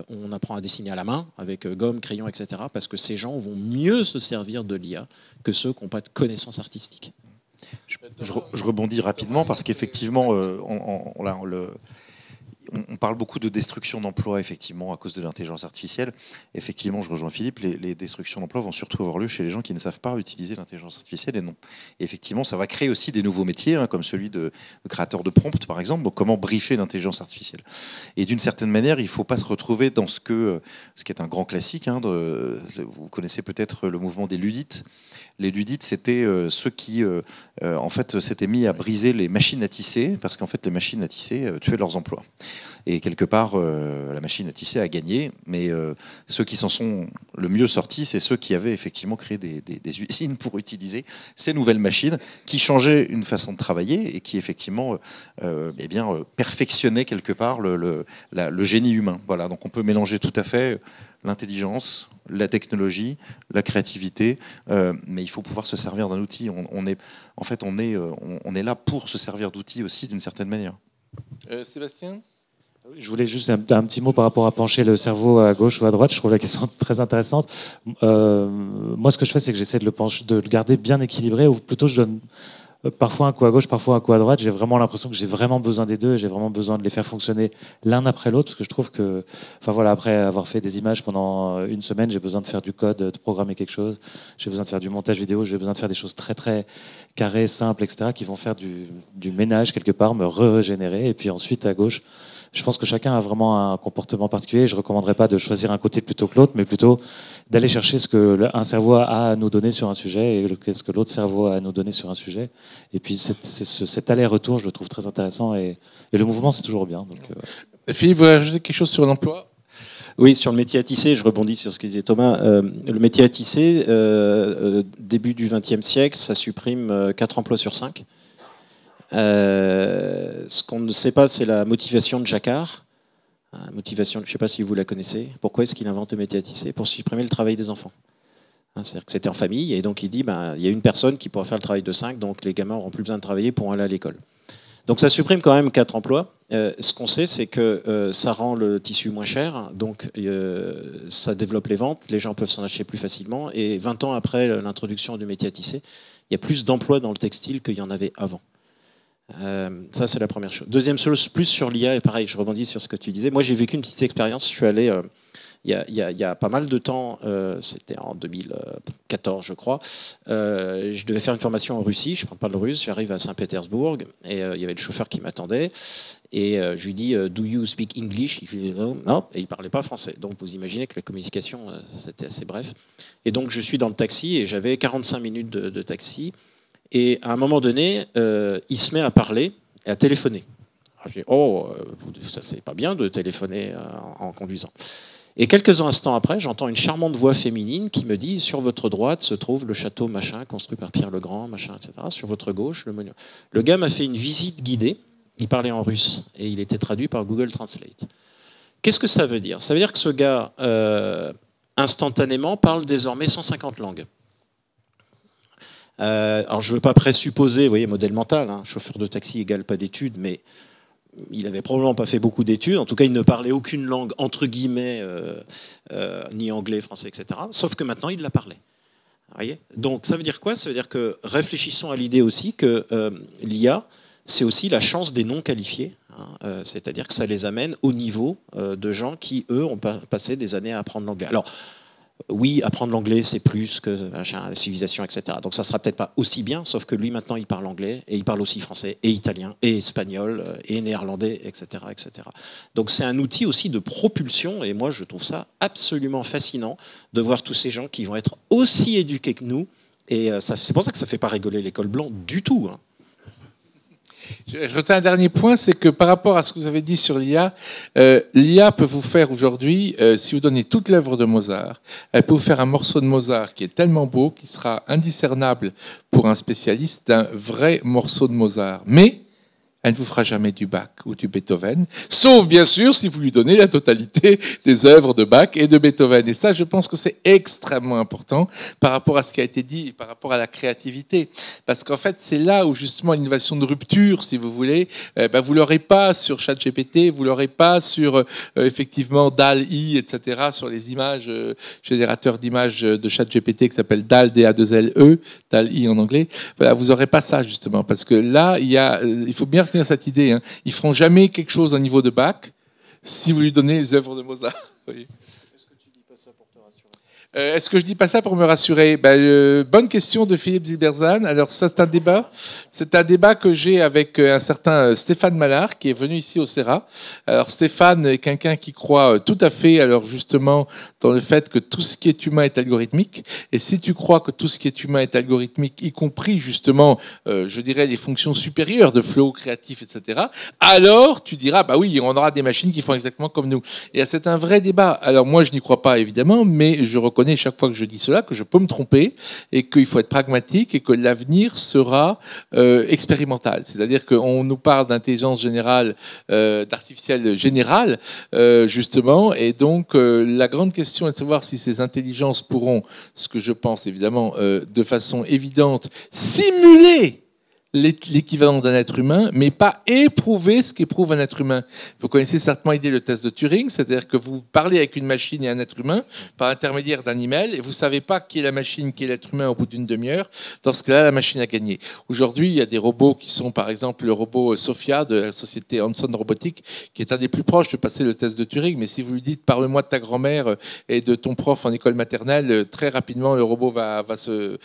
on apprend à dessiner à la main, avec gomme, crayon, etc. Parce que ces gens vont mieux se servir de l'IA que ceux qui n'ont pas de connaissances artistiques. Je rebondis rapidement parce qu'effectivement, on parle beaucoup de destruction d'emplois, effectivement, à cause de l'intelligence artificielle. Effectivement, je rejoins Philippe, les destructions d'emplois vont surtout avoir lieu chez les gens qui ne savent pas utiliser l'intelligence artificielle et non. Et effectivement, ça va créer aussi des nouveaux métiers, hein, comme celui de créateur de prompt, par exemple. Donc, comment briefer l'intelligence artificielle. Et d'une certaine manière, il ne faut pas se retrouver dans ce qui est un grand classique. Hein, vous connaissez peut-être le mouvement des Ludites. Les Ludites, c'était ceux qui, en fait, s'étaient mis à briser les machines à tisser, parce qu'en fait, les machines à tisser tuaient leurs emplois. Et quelque part, la machine à tisser a gagné, mais ceux qui s'en sont le mieux sortis, c'est ceux qui avaient effectivement créé des usines pour utiliser ces nouvelles machines, qui changeaient une façon de travailler et qui effectivement perfectionnaient quelque part le génie humain. Voilà, donc on peut mélanger tout à fait l'intelligence, la technologie, la créativité, mais il faut pouvoir se servir d'un outil. On est là pour se servir d'outils aussi d'une certaine manière. Sébastien ? Je voulais juste un petit mot par rapport à pencher le cerveau à gauche ou à droite. Je trouve la question très intéressante. Moi, ce que je fais, c'est que j'essaie de le garder bien équilibré, ou plutôt je donne parfois un coup à gauche, parfois un coup à droite. J'ai vraiment l'impression que j'ai vraiment besoin des deux et j'ai vraiment besoin de les faire fonctionner l'un après l'autre, parce que je trouve que, enfin voilà, après avoir fait des images pendant une semaine, j'ai besoin de faire du code, de programmer quelque chose, j'ai besoin de faire du montage vidéo, j'ai besoin de faire des choses très très carrées, simples, etc., qui vont faire du ménage quelque part, me régénérer. Et puis ensuite à gauche, je pense que chacun a vraiment un comportement particulier. Je ne recommanderais pas de choisir un côté plutôt que l'autre, mais plutôt d'aller chercher ce qu'un cerveau a à nous donner sur un sujet et ce que l'autre cerveau a à nous donner sur un sujet. Et puis cet aller-retour, je le trouve très intéressant. Et le mouvement, c'est toujours bien. Donc, Philippe, vous voulez ajouter quelque chose sur l'emploi ? Oui, sur le métier à tisser, je rebondis sur ce que disait Thomas. Le métier à tisser, début du XXe siècle, ça supprime 4 emplois sur 5. Ce qu'on ne sait pas, c'est la motivation de Jacquard. Motivation, je ne sais pas si vous la connaissez. Pourquoi est-ce qu'il invente le métier à tisser ? Pour supprimer le travail des enfants. C'est-à-dire que c'était en famille, et donc il dit il y a une personne qui pourra faire le travail de 5, donc les gamins n'auront plus besoin de travailler pour aller à l'école. Donc ça supprime quand même 4 emplois. Ce qu'on sait, c'est que ça rend le tissu moins cher, donc ça développe les ventes, les gens peuvent s'en acheter plus facilement, et 20 ans après l'introduction du métier à tisser, il y a plus d'emplois dans le textile qu'il y en avait avant. Ça, c'est la première chose. Deuxième chose, plus sur l'IA, et pareil, je rebondis sur ce que tu disais. Moi, j'ai vécu une petite expérience. Je suis allé, il y a pas mal de temps, c'était en 2014, je crois. Je devais faire une formation en Russie. Je ne parle pas le russe. J'arrive à Saint-Pétersbourg et il y avait le chauffeur qui m'attendait. Et je lui dis Do you speak English ? Il dit non, et il ne parlait pas français. Donc, vous imaginez que la communication, c'était assez bref. Et donc, je suis dans le taxi et j'avais 45 minutes de taxi. Et à un moment donné, il se met à parler et à téléphoner. Alors, je dis, ça c'est pas bien de téléphoner en conduisant. Et quelques instants après, j'entends une charmante voix féminine qui me dit sur votre droite se trouve le château machin construit par Pierre le Grand, machin, etc. Sur votre gauche, le monument. Le gars m'a fait une visite guidée. Il parlait en russe et il était traduit par Google Translate. Qu'est-ce que ça veut dire ? Ça veut dire que ce gars, instantanément, parle désormais 150 langues. Alors je ne veux pas présupposer, vous voyez, modèle mental, hein, chauffeur de taxi égale pas d'études, mais il n'avait probablement pas fait beaucoup d'études. En tout cas, il ne parlait aucune langue, entre guillemets, ni anglais, français, etc. Sauf que maintenant, il la parlait. Vous voyez ? Donc ça veut dire quoi ? Ça veut dire que réfléchissons à l'idée aussi que l'IA, c'est aussi la chance des non qualifiés. Hein, c'est-à-dire que ça les amène au niveau de gens qui, eux, ont passé des années à apprendre l'anglais. Alors, oui, apprendre l'anglais, c'est plus que la civilisation, etc. Donc ça ne sera peut-être pas aussi bien, sauf que lui, maintenant, il parle anglais, et il parle aussi français, et italien, et espagnol, et néerlandais, etc., etc. Donc c'est un outil aussi de propulsion, et moi, je trouve ça absolument fascinant de voir tous ces gens qui vont être aussi éduqués que nous, et c'est pour ça que ça ne fait pas rigoler l'école blanche du tout. Hein. Je retiens un dernier point, c'est que par rapport à ce que vous avez dit sur l'IA, l'IA peut vous faire aujourd'hui, si vous donnez toute l'œuvre de Mozart, elle peut vous faire un morceau de Mozart qui est tellement beau qu'il sera indiscernable pour un spécialiste d'un vrai morceau de Mozart. Mais elle ne vous fera jamais du Bach ou du Beethoven, sauf bien sûr si vous lui donnez la totalité des œuvres de Bach et de Beethoven. Et ça, je pense que c'est extrêmement important par rapport à ce qui a été dit et par rapport à la créativité. Parce qu'en fait, c'est là où justement l'innovation de rupture, si vous voulez, vous l'aurez pas sur ChatGPT, vous l'aurez pas sur effectivement DALL-E, etc., sur les images, générateurs d'images de ChatGPT qui s'appelle DALL, D-A-2-L-E, DALL-E en anglais. Voilà, vous n'aurez pas ça justement, parce que là, il faut bien retenir cette idée. Hein. Ils feront jamais quelque chose au niveau de Bach si vous lui donnez les œuvres de Mozart. Oui. Est-ce que je dis pas ça pour me rassurer? Bonne question de Philippe Zilberzan. Alors ça, c'est un débat. C'est un débat que j'ai avec un certain Stéphane Mallard qui est venu ici au CERA. Alors Stéphane est quelqu'un qui croit tout à fait, alors justement, dans le fait que tout ce qui est humain est algorithmique. Et si tu crois que tout ce qui est humain est algorithmique, y compris justement, je dirais, les fonctions supérieures de flow créatif, etc., alors tu diras, bah oui, on aura des machines qui font exactement comme nous. Et c'est un vrai débat. Alors moi, je n'y crois pas, évidemment, mais je reconnais chaque fois que je dis cela que je peux me tromper et qu'il faut être pragmatique et que l'avenir sera expérimental. C'est-à-dire qu'on nous parle d'intelligence générale, d'artificielle générale, justement, et donc la grande question est de savoir si ces intelligences pourront, ce que je pense évidemment de façon évidente, simuler l'équivalent d'un être humain, mais pas éprouver ce qu'éprouve un être humain. Vous connaissez certainement l'idée le test de Turing, c'est-à-dire que vous parlez avec une machine et un être humain par intermédiaire d'un email, et vous ne savez pas qui est la machine, qui est l'être humain au bout d'une demi-heure. Dans ce cas-là, la machine a gagné. Aujourd'hui, il y a des robots qui sont, par exemple, le robot Sophia de la société Hanson Robotics, qui est un des plus proches de passer le test de Turing, mais si vous lui dites « parle-moi de ta grand-mère et de ton prof en école maternelle », très rapidement, le robot va se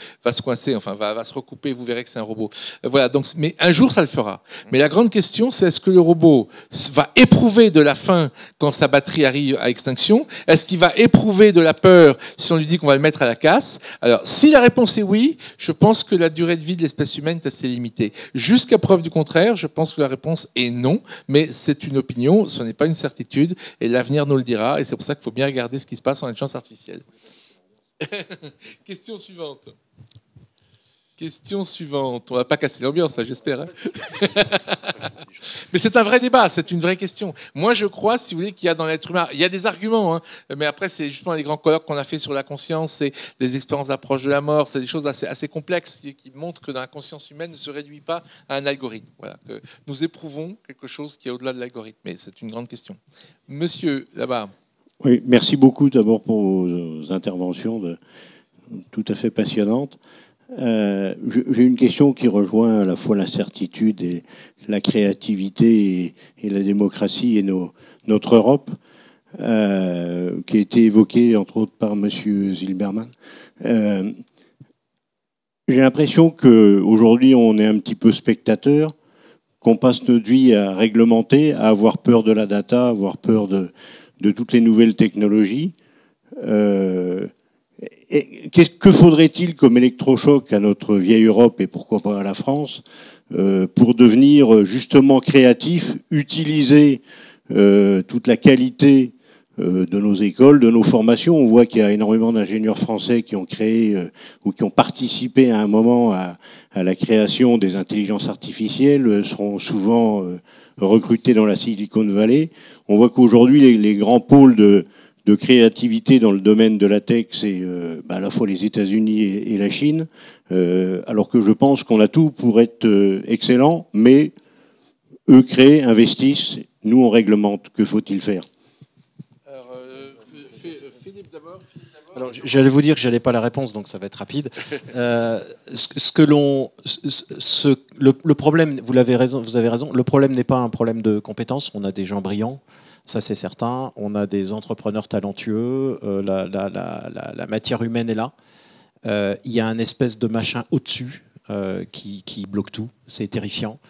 coincer, enfin, va se recouper, vous verrez que c'est un robot. Voilà, donc, mais un jour, ça le fera. Mais la grande question, c'est est-ce que le robot va éprouver de la faim quand sa batterie arrive à extinction? Est-ce qu'il va éprouver de la peur si on lui dit qu'on va le mettre à la casse? Alors, si la réponse est oui, je pense que la durée de vie de l'espèce humaine est assez limitée. Jusqu'à preuve du contraire, je pense que la réponse est non, mais c'est une opinion, ce n'est pas une certitude, et l'avenir nous le dira, et c'est pour ça qu'il faut bien regarder ce qui se passe en intelligence artificielle. Question suivante. Question suivante. On va pas casser l'ambiance, j'espère. Hein. Mais c'est un vrai débat, c'est une vraie question. Moi, je crois, si vous voulez, qu'il y a dans l'être humain, il y a des arguments, hein, mais après, c'est justement les grands colloques qu'on a fait sur la conscience, c'est des expériences d'approche de la mort, c'est des choses assez complexes qui montrent que dans la conscience humaine ne se réduit pas à un algorithme. Voilà, que nous éprouvons quelque chose qui est au-delà de l'algorithme, mais c'est une grande question. Monsieur, là-bas. Oui, merci beaucoup d'abord pour vos interventions tout à fait passionnantes. J'ai une question qui rejoint à la fois l'incertitude et la créativité et la démocratie et notre Europe, qui a été évoquée entre autres par Monsieur Zilberman. J'ai l'impression qu'aujourd'hui on est un petit peu spectateur, qu'on passe notre vie à réglementer, à avoir peur de la data, à avoir peur de toutes les nouvelles technologies. Que faudrait-il comme électrochoc à notre vieille Europe et pourquoi pas à la France pour devenir justement créatif, utiliser toute la qualité de nos écoles, de nos formations? On voit qu'il y a énormément d'ingénieurs français qui ont créé ou qui ont participé à un moment à la création des intelligences artificielles, seront souvent recrutés dans la Silicon Valley. On voit qu'aujourd'hui, les grands pôles de créativité dans le domaine de la tech, c'est à la fois les États-Unis et la Chine, alors que je pense qu'on a tout pour être excellent, mais eux créent, investissent, nous on réglemente. Que faut-il faire? Alors, Philippe d'abord. Alors, j'allais vous dire que je n'allais pas la réponse, donc ça va être rapide. Le problème, vous avez raison, le problème n'est pas un problème de compétences. On a des gens brillants. Ça, c'est certain. On a des entrepreneurs talentueux. La matière humaine est là. Il y a un espèce de machin au-dessus qui bloque tout. C'est terrifiant.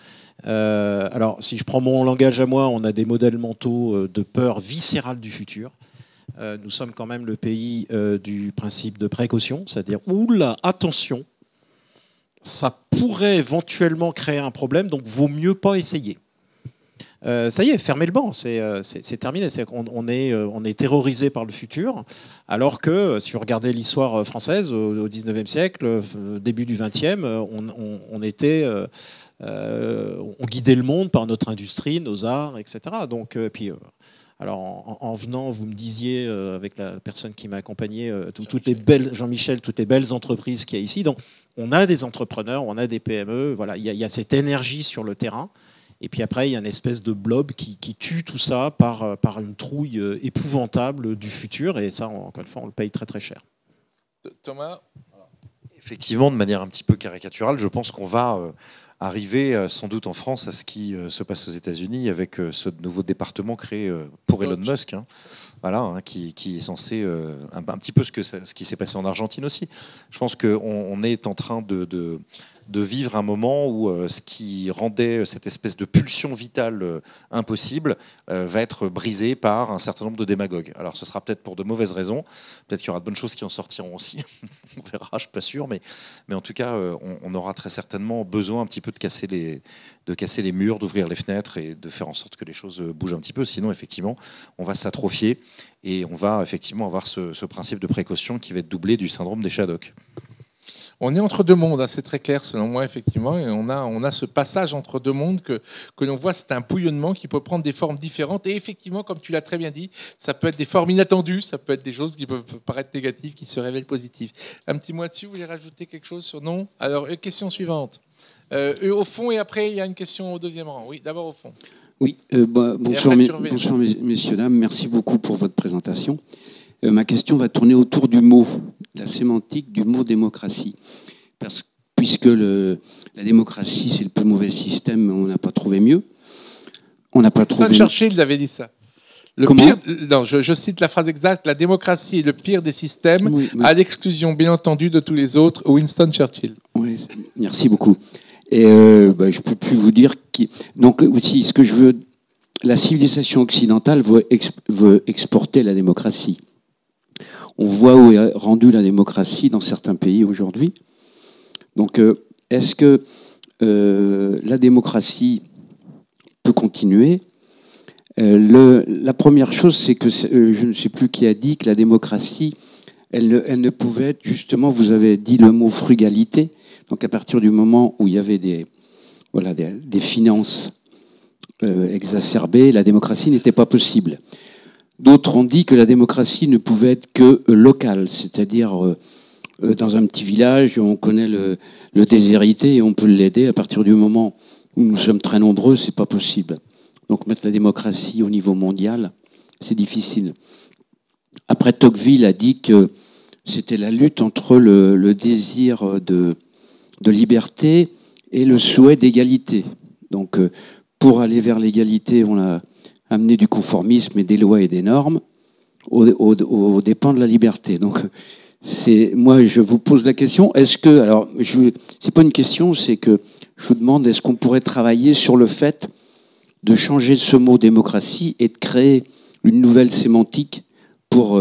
Alors, si je prends mon langage à moi, on a des modèles mentaux de peur viscérale du futur. Nous sommes quand même le pays du principe de précaution, c'est-à-dire, oula, attention, ça pourrait éventuellement créer un problème, donc vaut mieux pas essayer. Ça y est, fermez le banc, c'est terminé. On est terrorisé par le futur, alors que si vous regardez l'histoire française au XIXe siècle, début du XXe, on était on guidait le monde par notre industrie, nos arts, etc. Donc, alors en venant, vous me disiez avec la personne qui m'a accompagné, toutes les belles, Jean-Michel, toutes les belles entreprises qu'il y a ici. Donc, on a des entrepreneurs, on a des PME. Voilà, il y a cette énergie sur le terrain. Et puis après, il y a une espèce de blob qui tue tout ça par une trouille épouvantable du futur. Et ça, encore une fois, on le paye très très cher. Thomas ? Effectivement, de manière un petit peu caricaturale, je pense qu'on va arriver sans doute en France à ce qui se passe aux États-Unis avec ce nouveau département créé pour Elon Musk, voilà, qui est censé un petit peu ce qui s'est passé en Argentine aussi. Je pense qu'on est en train de vivre un moment où ce qui rendait cette espèce de pulsion vitale impossible va être brisé par un certain nombre de démagogues. Alors ce sera peut-être pour de mauvaises raisons, peut-être qu'il y aura de bonnes choses qui en sortiront aussi, on verra, je ne suis pas sûr, mais en tout cas on aura très certainement besoin un petit peu de casser les murs, d'ouvrir les fenêtres et de faire en sorte que les choses bougent un petit peu, sinon effectivement on va s'atrophier et on va effectivement avoir ce principe de précaution qui va être doublé du syndrome des Shadocks. On est entre deux mondes, c'est très clair selon moi, effectivement, et on a ce passage entre deux mondes que l'on voit, c'est un bouillonnement qui peut prendre des formes différentes, et effectivement, comme tu l'as très bien dit, ça peut être des formes inattendues, ça peut être des choses qui peuvent paraître négatives, qui se révèlent positives. Un petit mot là-dessus, vous voulez rajouter quelque chose sur non ? Alors, question suivante. Au fond, et après, il y a une question au deuxième rang. Oui, d'abord au fond. Oui, bonsoir, bonsoir messieurs, dames, merci beaucoup pour votre présentation. Ma question va tourner autour du mot, la sémantique du mot démocratie. Puisque la démocratie, c'est le plus mauvais système, on n'a pas trouvé mieux. On n'a pas trouvé. Churchill avait dit ça. Je cite la phrase exacte, la démocratie est le pire des systèmes, oui, à l'exclusion, bien entendu, de tous les autres. Winston Churchill. Oui, merci beaucoup. Et je ne peux plus vous dire qui. Donc, aussi, ce que je veux. La civilisation occidentale veut exporter la démocratie. On voit où est rendue la démocratie dans certains pays aujourd'hui. Donc, est-ce que la démocratie peut continuer ? La première chose, c'est que je ne sais plus qui a dit que la démocratie, elle ne pouvait être, justement, vous avez dit le mot frugalité. Donc, à partir du moment où il y avait des finances exacerbées, la démocratie n'était pas possible. D'autres ont dit que la démocratie ne pouvait être que locale, c'est-à-dire dans un petit village, on connaît le déshérité et on peut l'aider. À partir du moment où nous sommes très nombreux, c'est pas possible. Donc mettre la démocratie au niveau mondial, c'est difficile. Après, Tocqueville a dit que c'était la lutte entre le désir de liberté et le souhait d'égalité. Donc pour aller vers l'égalité, on a amener du conformisme et des lois et des normes aux dépens de la liberté. Donc, moi, je vous pose la question, est-ce que, alors, c'est pas une question, c'est que je vous demande, est-ce qu'on pourrait travailler sur le fait de changer ce mot démocratie et de créer une nouvelle sémantique pour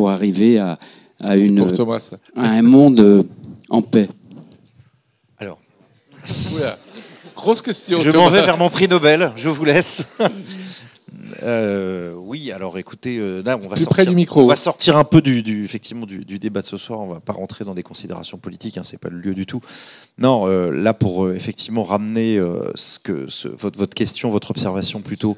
arriver à un monde en paix? Alors. Oula. Grosse question. Je m'en vais vers mon prix Nobel, je vous laisse. Oui, alors écoutez, là on va sortir un peu effectivement du débat de ce soir, on ne va pas rentrer dans des considérations politiques, ce n'est pas le lieu du tout. Non, là pour effectivement ramener votre question, votre observation plutôt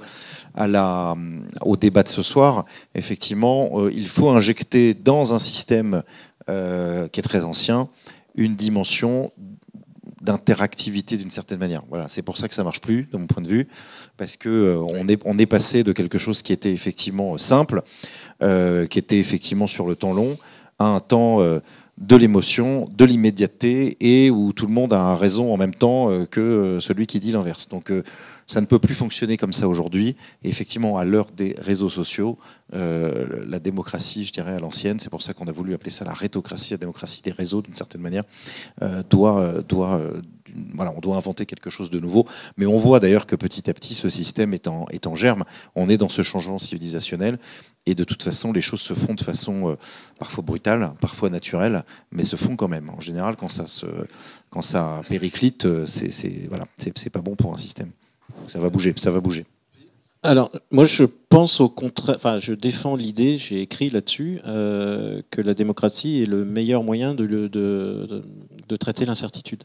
au débat de ce soir, effectivement, il faut injecter dans un système qui est très ancien une dimension d'interactivité d'une certaine manière. Voilà, c'est pour ça que ça marche plus, de mon point de vue, parce que on est passé de quelque chose qui était effectivement simple, qui était effectivement sur le temps long, à un temps de l'émotion, de l'immédiateté, et où tout le monde a raison en même temps que celui qui dit l'inverse. Donc ça ne peut plus fonctionner comme ça aujourd'hui. Et effectivement, à l'heure des réseaux sociaux, la démocratie, je dirais, à l'ancienne, c'est pour ça qu'on a voulu appeler ça la rétocratie, la démocratie des réseaux, d'une certaine manière, voilà, on doit inventer quelque chose de nouveau. Mais on voit d'ailleurs que petit à petit, ce système est en germe. On est dans ce changement civilisationnel. Et de toute façon, les choses se font de façon parfois brutale, parfois naturelle, mais se font quand même. En général, quand ça périclite, c'est pas bon pour un système. Ça va bouger, ça va bouger. Alors, moi, je pense au contraire, enfin, je défends l'idée, j'ai écrit là-dessus, que la démocratie est le meilleur moyen de traiter l'incertitude.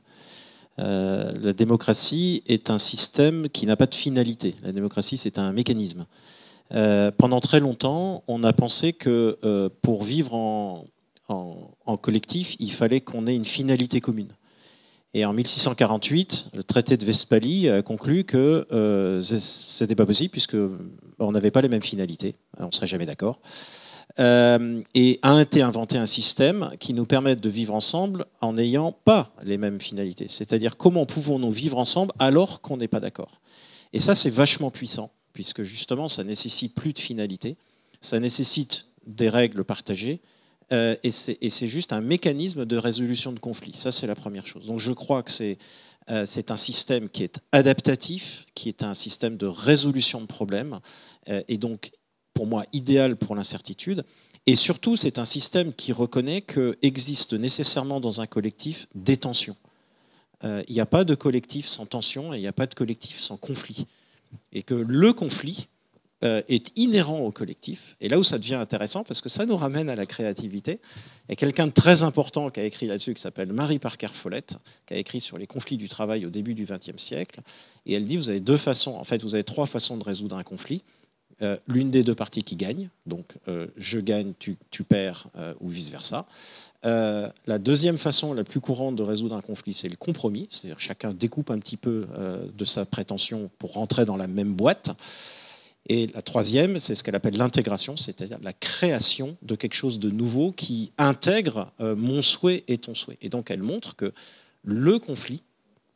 La démocratie est un système qui n'a pas de finalité. La démocratie, c'est un mécanisme. Pendant très longtemps, on a pensé que pour vivre en collectif, il fallait qu'on ait une finalité commune. Et en 1648, le traité de Westphalie a conclu que ce n'était pas possible puisque on n'avait pas les mêmes finalités, on ne serait jamais d'accord. Et a été inventé un système qui nous permette de vivre ensemble en n'ayant pas les mêmes finalités. C'est-à-dire comment pouvons-nous vivre ensemble alors qu'on n'est pas d'accord. Et ça, c'est vachement puissant, puisque justement, ça nécessite plus de finalité, ça nécessite des règles partagées, et c'est juste un mécanisme de résolution de conflits. Ça, c'est la première chose. Donc je crois que c'est un système qui est adaptatif, qui est un système de résolution de problèmes, et donc, pour moi, idéal pour l'incertitude. Et surtout, c'est un système qui reconnaît qu'existe nécessairement dans un collectif des tensions. Il n'y a pas de collectif sans tension et il n'y a pas de collectif sans conflit. Et que le conflit est inhérent au collectif. Et là où ça devient intéressant, parce que ça nous ramène à la créativité, il y a quelqu'un de très important qui a écrit là-dessus, qui s'appelle Mary Parker Follett, qui a écrit sur les conflits du travail au début du XXe siècle. Et elle dit, vous avez deux façons, en fait, vous avez trois façons de résoudre un conflit. L'une des deux parties qui gagne, donc je gagne, tu perds, ou vice-versa. La deuxième façon la plus courante de résoudre un conflit, c'est le compromis, c'est-à-dire chacun découpe un petit peu de sa prétention pour rentrer dans la même boîte. Et la troisième, c'est ce qu'elle appelle l'intégration, c'est-à-dire la création de quelque chose de nouveau qui intègre mon souhait et ton souhait. Et donc elle montre que le conflit,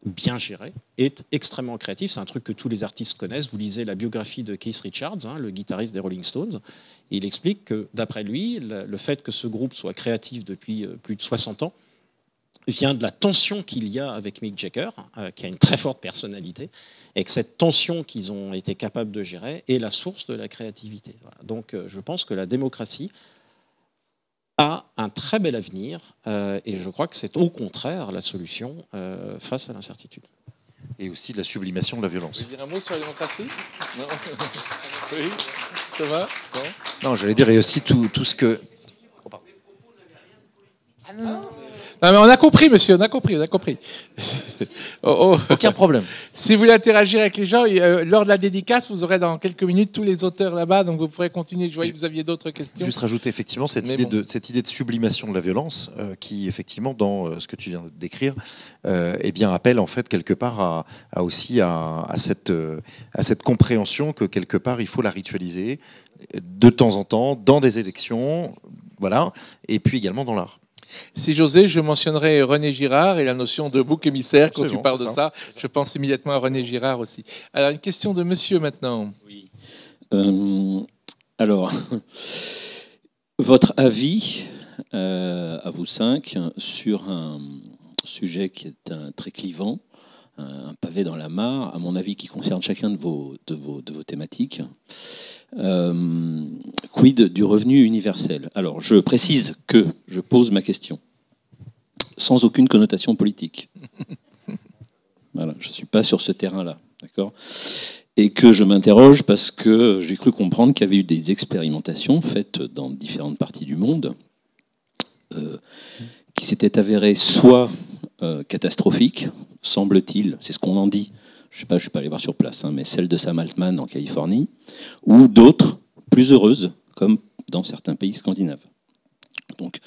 bien géré, est extrêmement créatif. C'est un truc que tous les artistes connaissent. Vous lisez la biographie de Keith Richards, le guitariste des Rolling Stones. Et il explique que, d'après lui, le fait que ce groupe soit créatif depuis plus de 60 ans vient de la tension qu'il y a avec Mick Jagger, qui a une très forte personnalité, et que cette tension qu'ils ont été capables de gérer est la source de la créativité. Voilà. Donc je pense que la démocratie a un très bel avenir, et je crois que c'est au contraire la solution face à l'incertitude. Et aussi de la sublimation de la violence. Vous voulez dire un mot sur la démocratie? Non. Oui, ça va? Non, j'allais dire, et aussi tout ce que... Ah non. Non, mais on a compris, monsieur, on a compris. Aucun problème. Si vous voulez interagir avec les gens, lors de la dédicace, vous aurez dans quelques minutes tous les auteurs là-bas, donc vous pourrez continuer. Je voyais que vous aviez d'autres questions. Juste rajouter effectivement cette idée de sublimation de la violence, qui effectivement, dans ce que tu viens de décrire, eh bien, appelle en fait quelque part à cette compréhension que quelque part il faut la ritualiser de temps en temps dans des élections, voilà, et puis également dans l'art. Si j'osais, je mentionnerais René Girard et la notion de bouc émissaire. Quand tu parles de ça, je pense immédiatement à René Girard aussi. Alors, une question de monsieur maintenant. Oui. Alors, votre avis, à vous cinq, sur un sujet qui est très clivant, un pavé dans la mare, à mon avis, qui concerne chacun de vos thématiques. Quid du revenu universel? Alors, je précise que je pose ma question sans aucune connotation politique. Voilà, je ne suis pas sur ce terrain-là, d'accord? Et que je m'interroge parce que j'ai cru comprendre qu'il y avait eu des expérimentations faites dans différentes parties du monde qui s'étaient avérées soit catastrophiques, semble-t-il, c'est ce qu'on en dit. Je ne sais pas, je ne suis pas allé voir sur place, mais celle de Sam Altman en Californie, ou d'autres plus heureuses, comme dans certains pays scandinaves. Donc,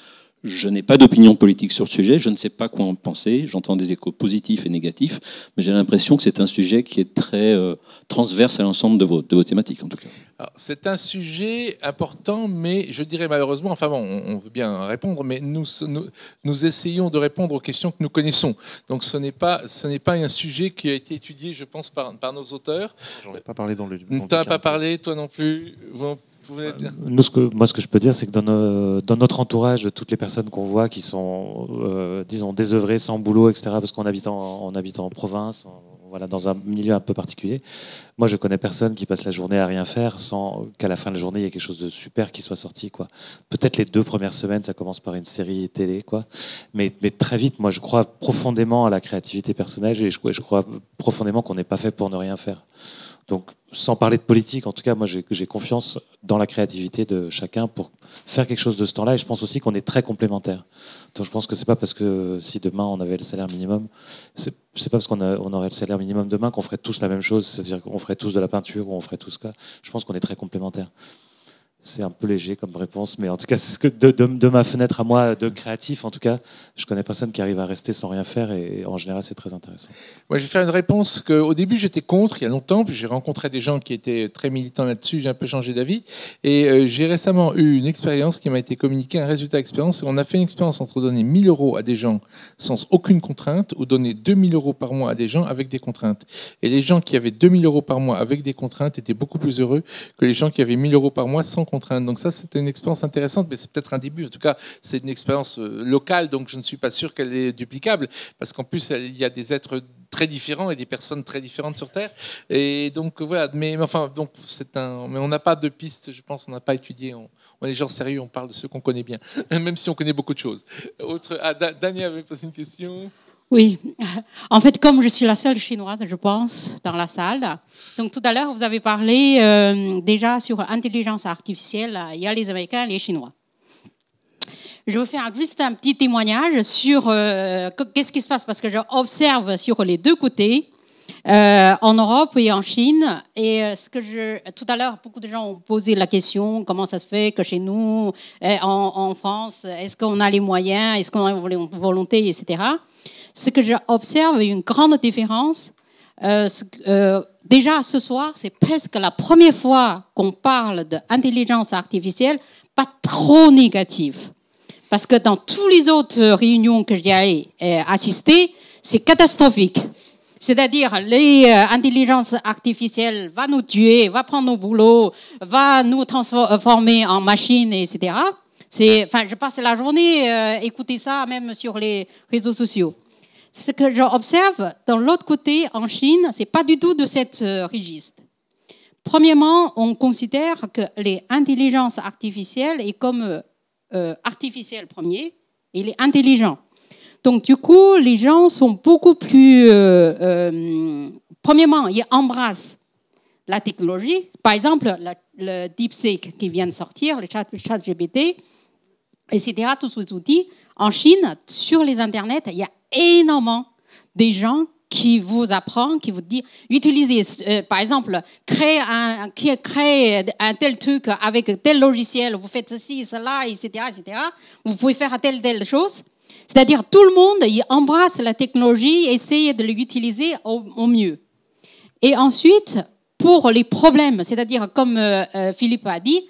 je n'ai pas d'opinion politique sur le sujet, je ne sais pas quoi en penser, j'entends des échos positifs et négatifs, mais j'ai l'impression que c'est un sujet qui est très transverse à l'ensemble de vos thématiques, en tout cas. C'est un sujet important, mais je dirais malheureusement, enfin bon, on veut bien répondre, mais nous essayons de répondre aux questions que nous connaissons. Donc ce n'est pas un sujet qui a été étudié, je pense, par nos auteurs. J'en ai pas parlé dans le... Tu n'en as pas parlé, toi non plus. Nous, ce que je peux dire, c'est que dans notre entourage, toutes les personnes qu'on voit qui sont, disons, désœuvrées, sans boulot, etc., parce qu'on habite en province, voilà, dans un milieu un peu particulier. Moi, je connais personne qui passe la journée à rien faire sans qu'à la fin de la journée, il y ait quelque chose de super qui soit sorti, quoi. Peut-être les 2 premières semaines, ça commence par une série télé, quoi. Mais très vite, moi, je crois profondément à la créativité personnelle et je crois profondément qu'on n'est pas fait pour ne rien faire. Donc, sans parler de politique, en tout cas, moi, j'ai confiance dans la créativité de chacun pour faire quelque chose de ce temps-là. Et je pense aussi qu'on est très complémentaires. Donc, je pense que c'est pas parce que si demain on avait le salaire minimum, c'est pas parce qu'on aurait le salaire minimum demain qu'on ferait tous la même chose, c'est-à-dire qu'on ferait tous de la peinture ou on ferait tous ça. Je pense qu'on est très complémentaires. C'est un peu léger comme réponse, mais en tout cas, c'est ce que de ma fenêtre à moi de créatif, en tout cas, je connais personne qui arrive à rester sans rien faire, et en général, c'est très intéressant. Moi, je vais faire une réponse qu'au début, j'étais contre, il y a longtemps, puis j'ai rencontré des gens qui étaient très militants là-dessus, j'ai un peu changé d'avis, et j'ai récemment eu une expérience qui m'a été communiquée, un résultat d'expérience. On a fait une expérience entre donner 1 000 € à des gens sans aucune contrainte, ou donner 2 000 € par mois à des gens avec des contraintes. Et les gens qui avaient 2 000 € par mois avec des contraintes étaient beaucoup plus heureux que les gens qui avaient 1 000 € par mois sans contrainte. Donc ça, c'était une expérience intéressante, mais c'est peut-être un début. En tout cas, c'est une expérience locale, donc je ne suis pas sûr qu'elle est duplicable, parce qu'en plus, il y a des êtres très différents et des personnes très différentes sur Terre. Et donc voilà. Mais enfin, donc mais on n'a pas de piste. Je pense, on n'a pas étudié. On est des gens sérieux. On parle de ceux qu'on connaît bien, même si on connaît beaucoup de choses. Daniel avait posé une question. Oui, en fait, comme je suis la seule chinoise, je pense, dans la salle, donc tout à l'heure, vous avez parlé déjà sur l'intelligence artificielle, il y a les Américains et les Chinois. Je veux faire juste un petit témoignage sur qu'est-ce qui se passe, parce que j'observe sur les deux côtés, en Europe et en Chine, et tout à l'heure, beaucoup de gens ont posé la question, comment ça se fait que chez nous, en France, est-ce qu'on a les moyens, est-ce qu'on a une volonté, etc. Ce que j'observe, une grande différence. Déjà, ce soir, c'est presque la première fois qu'on parle d'intelligence artificielle, pas trop négative. Parce que dans toutes les autres réunions que j'ai assistées, c'est catastrophique. C'est-à-dire, l'intelligence artificielle va nous tuer, va prendre nos boulots, va nous transformer en machines, etc. Je passe la journée écouter ça, même sur les réseaux sociaux. Ce que j'observe, dans l'autre côté, en Chine, c'est pas du tout de cette registre. Premièrement, on considère que les intelligences artificielles est comme artificielle premier, et il est intelligent. Donc, du coup, les gens sont beaucoup plus... premièrement, ils embrassent la technologie. Par exemple, le DeepSeek qui vient de sortir, le ChatGPT, etc., tous ces outils. En Chine, sur les internets, il y a énormément des gens qui vous apprennent, qui vous disent, utilisez, par exemple, créez un tel truc avec tel logiciel, vous faites ceci, cela, etc., etc. Vous pouvez faire telle chose. C'est-à-dire, tout le monde, il embrasse la technologie, essaye de l'utiliser au mieux. Et ensuite, pour les problèmes, c'est-à-dire, comme Philippe a dit,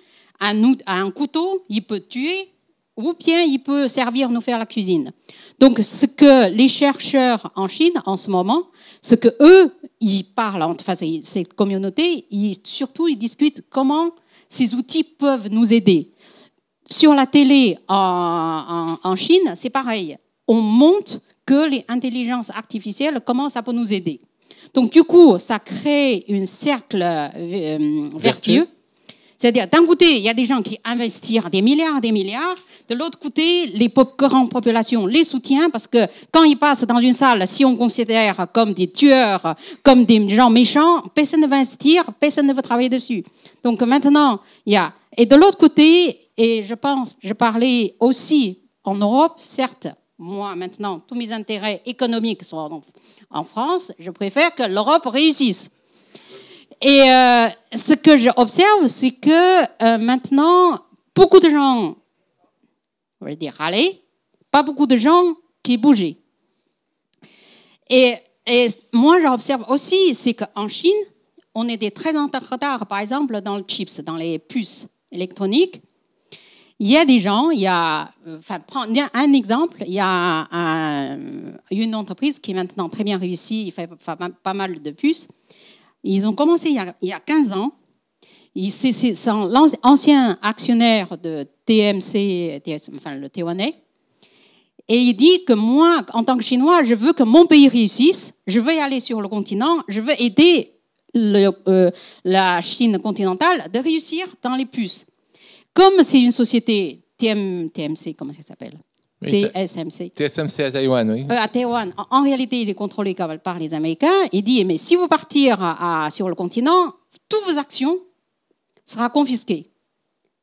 un couteau, il peut tuer, ou bien il peut servir à nous faire la cuisine. Donc, ce que les chercheurs en Chine, en ce moment, ce que eux, ils parlent, enfin, cette communauté, surtout, ils discutent comment ces outils peuvent nous aider. Sur la télé en Chine, c'est pareil. On montre que les intelligences artificielles, comment ça peut nous aider. Donc, du coup, ça crée un cercle vertueux. C'est-à-dire, d'un côté, il y a des gens qui investissent des milliards. De l'autre côté, les grandes populations les soutiennent parce que quand ils passent dans une salle, si on considère comme des tueurs, comme des gens méchants, personne ne va investir, personne ne veut travailler dessus. Donc maintenant, il y a... Et de l'autre côté, et je parlais aussi en Europe, certes, moi maintenant, tous mes intérêts économiques sont en France, je préfère que l'Europe réussisse. Et ce que j'observe, c'est que maintenant, beaucoup de gens, on va dire, allez, pas beaucoup de gens qui bougent. Et moi, j'observe aussi, c'est qu'en Chine, on est très en retard, par exemple, dans le chips, dans les puces électroniques. Il y a des gens, prends un exemple, il y a une entreprise qui est maintenant très bien réussie, il fait pas mal de puces. Ils ont commencé il y a 15 ans. C'est l'ancien actionnaire de TMC, enfin le Taïwanais. Et il dit que moi, en tant que Chinois, je veux que mon pays réussisse. Je veux y aller sur le continent. Je veux aider la Chine continentale de réussir dans les puces. Comme c'est une société TMC, comment ça s'appelle? TSMC. TSMC à Taïwan, oui. À Taïwan. En réalité, il est contrôlé par les Américains. Il dit, mais si vous partir sur le continent, toutes vos actions seront confisquées.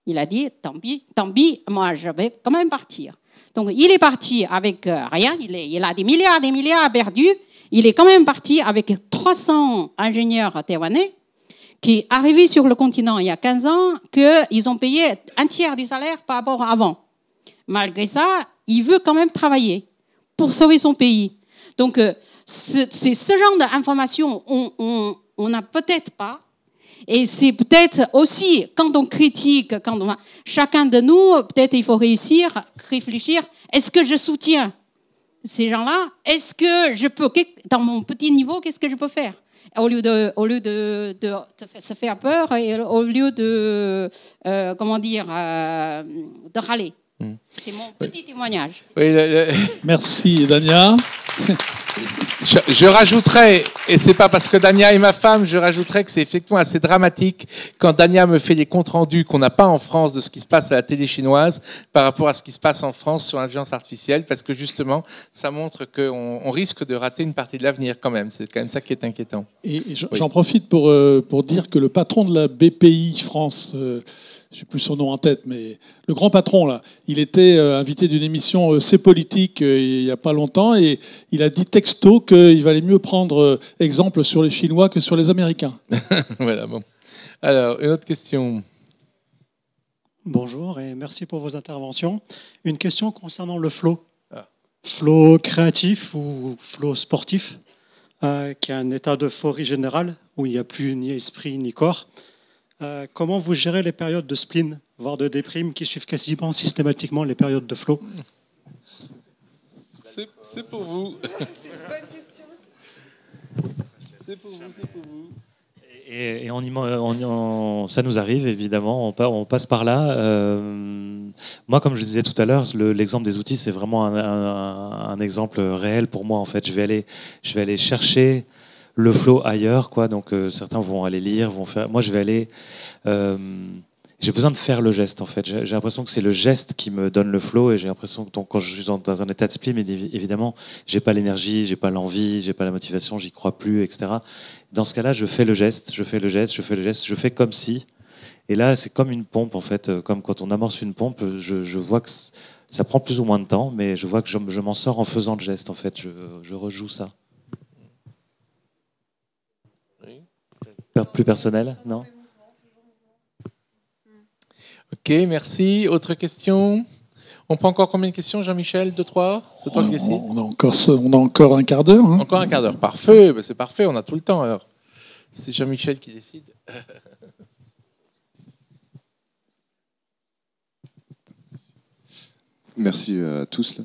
Il a dit, tant pis, moi je vais quand même partir. Donc il est parti avec rien, il a des milliards perdus. Il est quand même parti avec 300 ingénieurs taïwanais qui, arrivés sur le continent il y a 15 ans, qu'ils ont payé un tiers du salaire par rapport à avant. Malgré ça, il veut quand même travailler pour sauver son pays. Donc c'est ce genre d'informations on n'a peut-être pas. Et c'est peut-être aussi, quand on critique, chacun de nous, peut-être il faut réfléchir, est-ce que je soutiens ces gens-là? Est-ce que je peux, dans mon petit niveau, qu'est-ce que je peux faire? Au lieu de se faire peur et au lieu de râler. C'est mon petit témoignage. Oui, Merci, Dania. Je rajouterais, et c'est pas parce que Dania est ma femme, je rajouterais que c'est effectivement assez dramatique quand Dania me fait les comptes rendus qu'on n'a pas en France de ce qui se passe à la télé chinoise par rapport à ce qui se passe en France sur l'intelligence artificielle, parce que justement, ça montre qu'on risque de rater une partie de l'avenir quand même. C'est quand même ça qui est inquiétant. Et j'en profite pour dire que le patron de la BPI France, je n'ai plus son nom en tête, mais le grand patron, là, il était invité d'une émission C'est politique il n'y a pas longtemps, et il a dit texto qu'il valait mieux prendre exemple sur les Chinois que sur les Américains. Voilà, bon. Alors, une autre question. Bonjour et merci pour vos interventions. Une question concernant le flow. Flow créatif ou flow sportif, qui est un état d'euphorie générale où il n'y a plus ni esprit ni corps. Comment vous gérez les périodes de spleen, voire de déprime, qui suivent quasiment systématiquement les périodes de flow? C'est pour vous. C'est une bonne question. C'est pour vous. Et ça nous arrive, évidemment, on passe par là. Moi, comme je disais tout à l'heure, l'exemple des outils, c'est vraiment un exemple réel pour moi. En fait, je vais aller chercher le flow ailleurs, quoi. Donc certains vont aller lire, vont faire. Moi, je vais aller. J'ai besoin de faire le geste, en fait. J'ai l'impression que c'est le geste qui me donne le flow, et j'ai l'impression que quand je suis dans un état de spleen, évidemment, j'ai pas l'énergie, j'ai pas l'envie, j'ai pas la motivation, j'y crois plus, etc. Dans ce cas-là, je fais le geste, je fais comme si. Et là, c'est comme une pompe, en fait, comme quand on amorce une pompe. Je vois que ça prend plus ou moins de temps, mais je vois que je m'en sors en faisant le geste, en fait. Je rejoue ça. Plus personnel, non? Ok, merci. Autre question? On prend encore combien de questions, Jean-Michel? 2, 3? C'est toi qui décides? On a encore un quart d'heure. Hein. Encore un quart d'heure. Parfait, c'est parfait, on a tout le temps alors. C'est Jean-Michel qui décide. Merci à tous.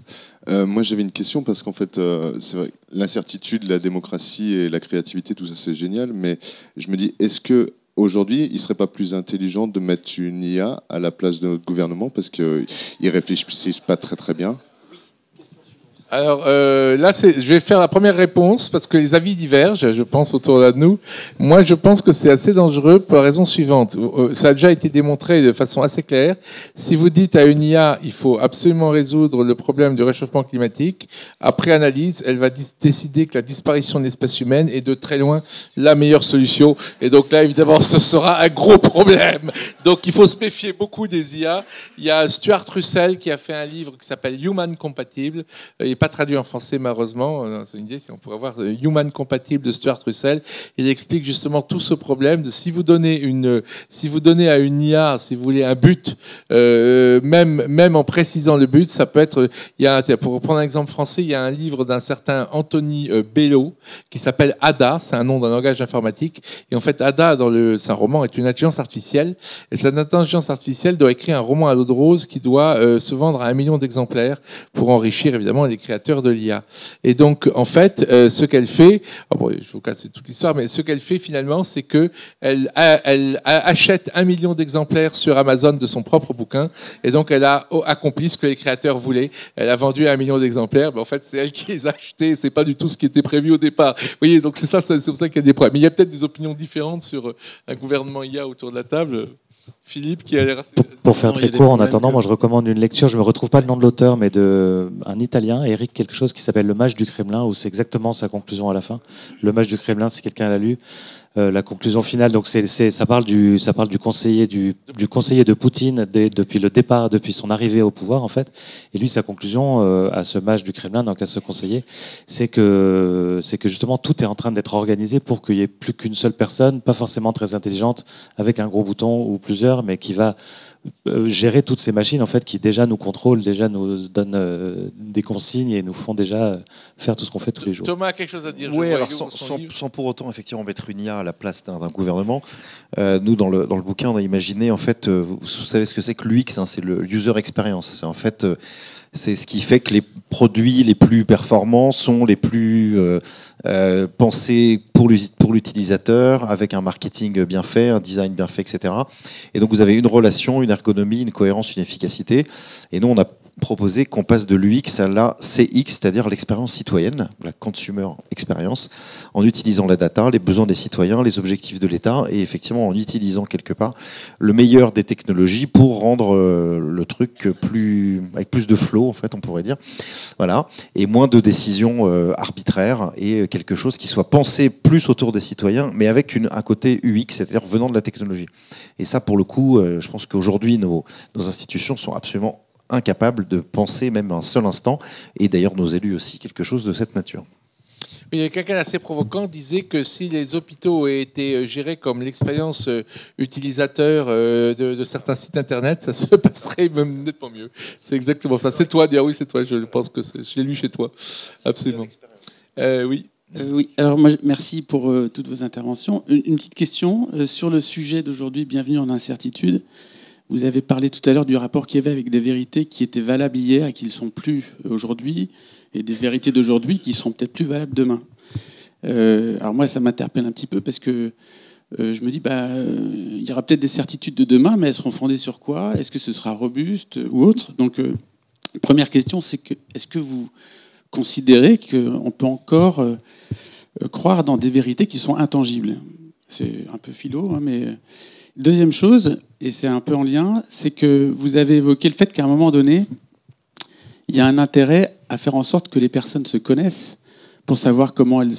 Moi, j'avais une question parce qu'en fait, c'est vrai, l'incertitude, la démocratie et la créativité, tout ça, c'est génial. Mais je me dis, est-ce que aujourd'hui, il ne serait pas plus intelligent de mettre une IA à la place de notre gouvernement parce qu'ils ne réfléchissent pas très très bien? Alors là, je vais faire la première réponse parce que les avis divergent, je pense, autour de nous. Moi, je pense que c'est assez dangereux pour la raison suivante. Ça a déjà été démontré de façon assez claire. Si vous dites à une IA, il faut absolument résoudre le problème du réchauffement climatique, après analyse, elle va décider que la disparition de l'espèce humaine est de très loin la meilleure solution. Et donc là, évidemment, ce sera un gros problème. Donc il faut se méfier beaucoup des IA. Il y a Stuart Russell qui a fait un livre qui s'appelle Human Compatible. Pas traduit en français malheureusement, c'est une idée si on pourrait voir Human Compatible de Stuart Russell. Il explique justement tout ce problème de si vous donnez à une IA, si vous voulez, un but, même en précisant le but, ça peut être. Pour reprendre un exemple français, il y a un livre d'un certain Anthony Bello qui s'appelle Ada, c'est un nom d'un langage informatique. Et en fait, Ada, c'est un roman, est une intelligence artificielle. Et cette intelligence artificielle doit écrire un roman à l'eau de rose qui doit se vendre à 1 million d'exemplaires pour enrichir évidemment les créateurs de l'IA. Et donc, en fait, ce qu'elle fait, je vais vous casser toute l'histoire, mais ce qu'elle fait finalement, c'est qu'elle achète 1 million d'exemplaires sur Amazon de son propre bouquin, et donc elle a accompli ce que les créateurs voulaient. Elle a vendu 1 million d'exemplaires, mais en fait, c'est elle qui les a achetés, c'est pas du tout ce qui était prévu au départ. Vous voyez, donc c'est pour ça qu'il y a des problèmes. Mais il y a peut-être des opinions différentes sur un gouvernement IA autour de la table. Philippe qui a l'air assez... Pour faire Non, il y a très des court, en problèmes attendant, que- moi je recommande une lecture, je ne me retrouve pas le nom de l'auteur, mais un Italien, Eric quelque chose, qui s'appelle Le Mage du Kremlin, où c'est exactement sa conclusion à la fin. Le Mage du Kremlin, si quelqu'un l'a lu, la conclusion finale, donc ça parle du conseiller du conseiller de Poutine depuis le départ, depuis son arrivée au pouvoir en fait. Et lui, sa conclusion à ce Mage du Kremlin, donc à ce conseiller, c'est que justement tout est en train d'être organisé pour qu'il y ait plus qu'une seule personne, pas forcément très intelligente, avec un gros bouton ou plusieurs, mais qui va gérer toutes ces machines en fait qui déjà nous contrôlent, déjà nous donnent des consignes et nous font déjà faire tout ce qu'on fait tous les jours. Thomas a quelque chose à dire. Oui, alors sans pour autant effectivement mettre une IA à la place d'un gouvernement, nous dans le bouquin on a imaginé en fait, vous savez ce que c'est que l'UX, hein, c'est le user experience. C'est en fait c'est ce qui fait que les produits les plus performants sont les plus pensés pour l'utilisateur, avec un marketing bien fait, un design bien fait, etc. Et donc vous avez une relation, une ergonomie, une cohérence, une efficacité. Et nous, on a proposé qu'on passe de l'UX à la CX, c'est-à-dire l'expérience citoyenne, la consumer experience, en utilisant la data, les besoins des citoyens, les objectifs de l'État, et effectivement en utilisant quelque part le meilleur des technologies pour rendre le truc avec plus de flow, en fait, on pourrait dire, voilà, et moins de décisions arbitraires, et quelque chose qui soit pensé plus autour des citoyens, mais avec un côté UX, c'est-à-dire venant de la technologie. Et ça, pour le coup, je pense qu'aujourd'hui, nos institutions sont absolument incapables de penser même un seul instant, et d'ailleurs nos élus aussi, quelque chose de cette nature. Il y a quelqu'un assez provoquant qui disait que si les hôpitaux aient été gérés comme l'expérience utilisateur de certains sites internet, ça se passerait même nettement mieux. C'est exactement ça. C'est toi, dire oui, c'est toi. Je pense que je l'ai lu chez toi. Absolument. Oui. Oui, alors moi, merci pour toutes vos interventions. Une petite question sur le sujet d'aujourd'hui, bienvenue en incertitude. Vous avez parlé tout à l'heure du rapport qu'il y avait avec des vérités qui étaient valables hier et qui ne sont plus aujourd'hui, et des vérités d'aujourd'hui qui seront peut-être plus valables demain. Alors moi, ça m'interpelle un petit peu parce que je me dis, il y aura peut-être des certitudes de demain, mais elles seront fondées sur quoi? Est-ce que ce sera robuste ou autre? Donc, première question, c'est que est-ce que vous considérez qu'on peut encore croire dans des vérités qui sont intangibles? C'est un peu philo, hein, mais... Deuxième chose, et c'est un peu en lien, c'est que vous avez évoqué le fait qu'à un moment donné, il y a un intérêt à faire en sorte que les personnes se connaissent pour savoir comment elles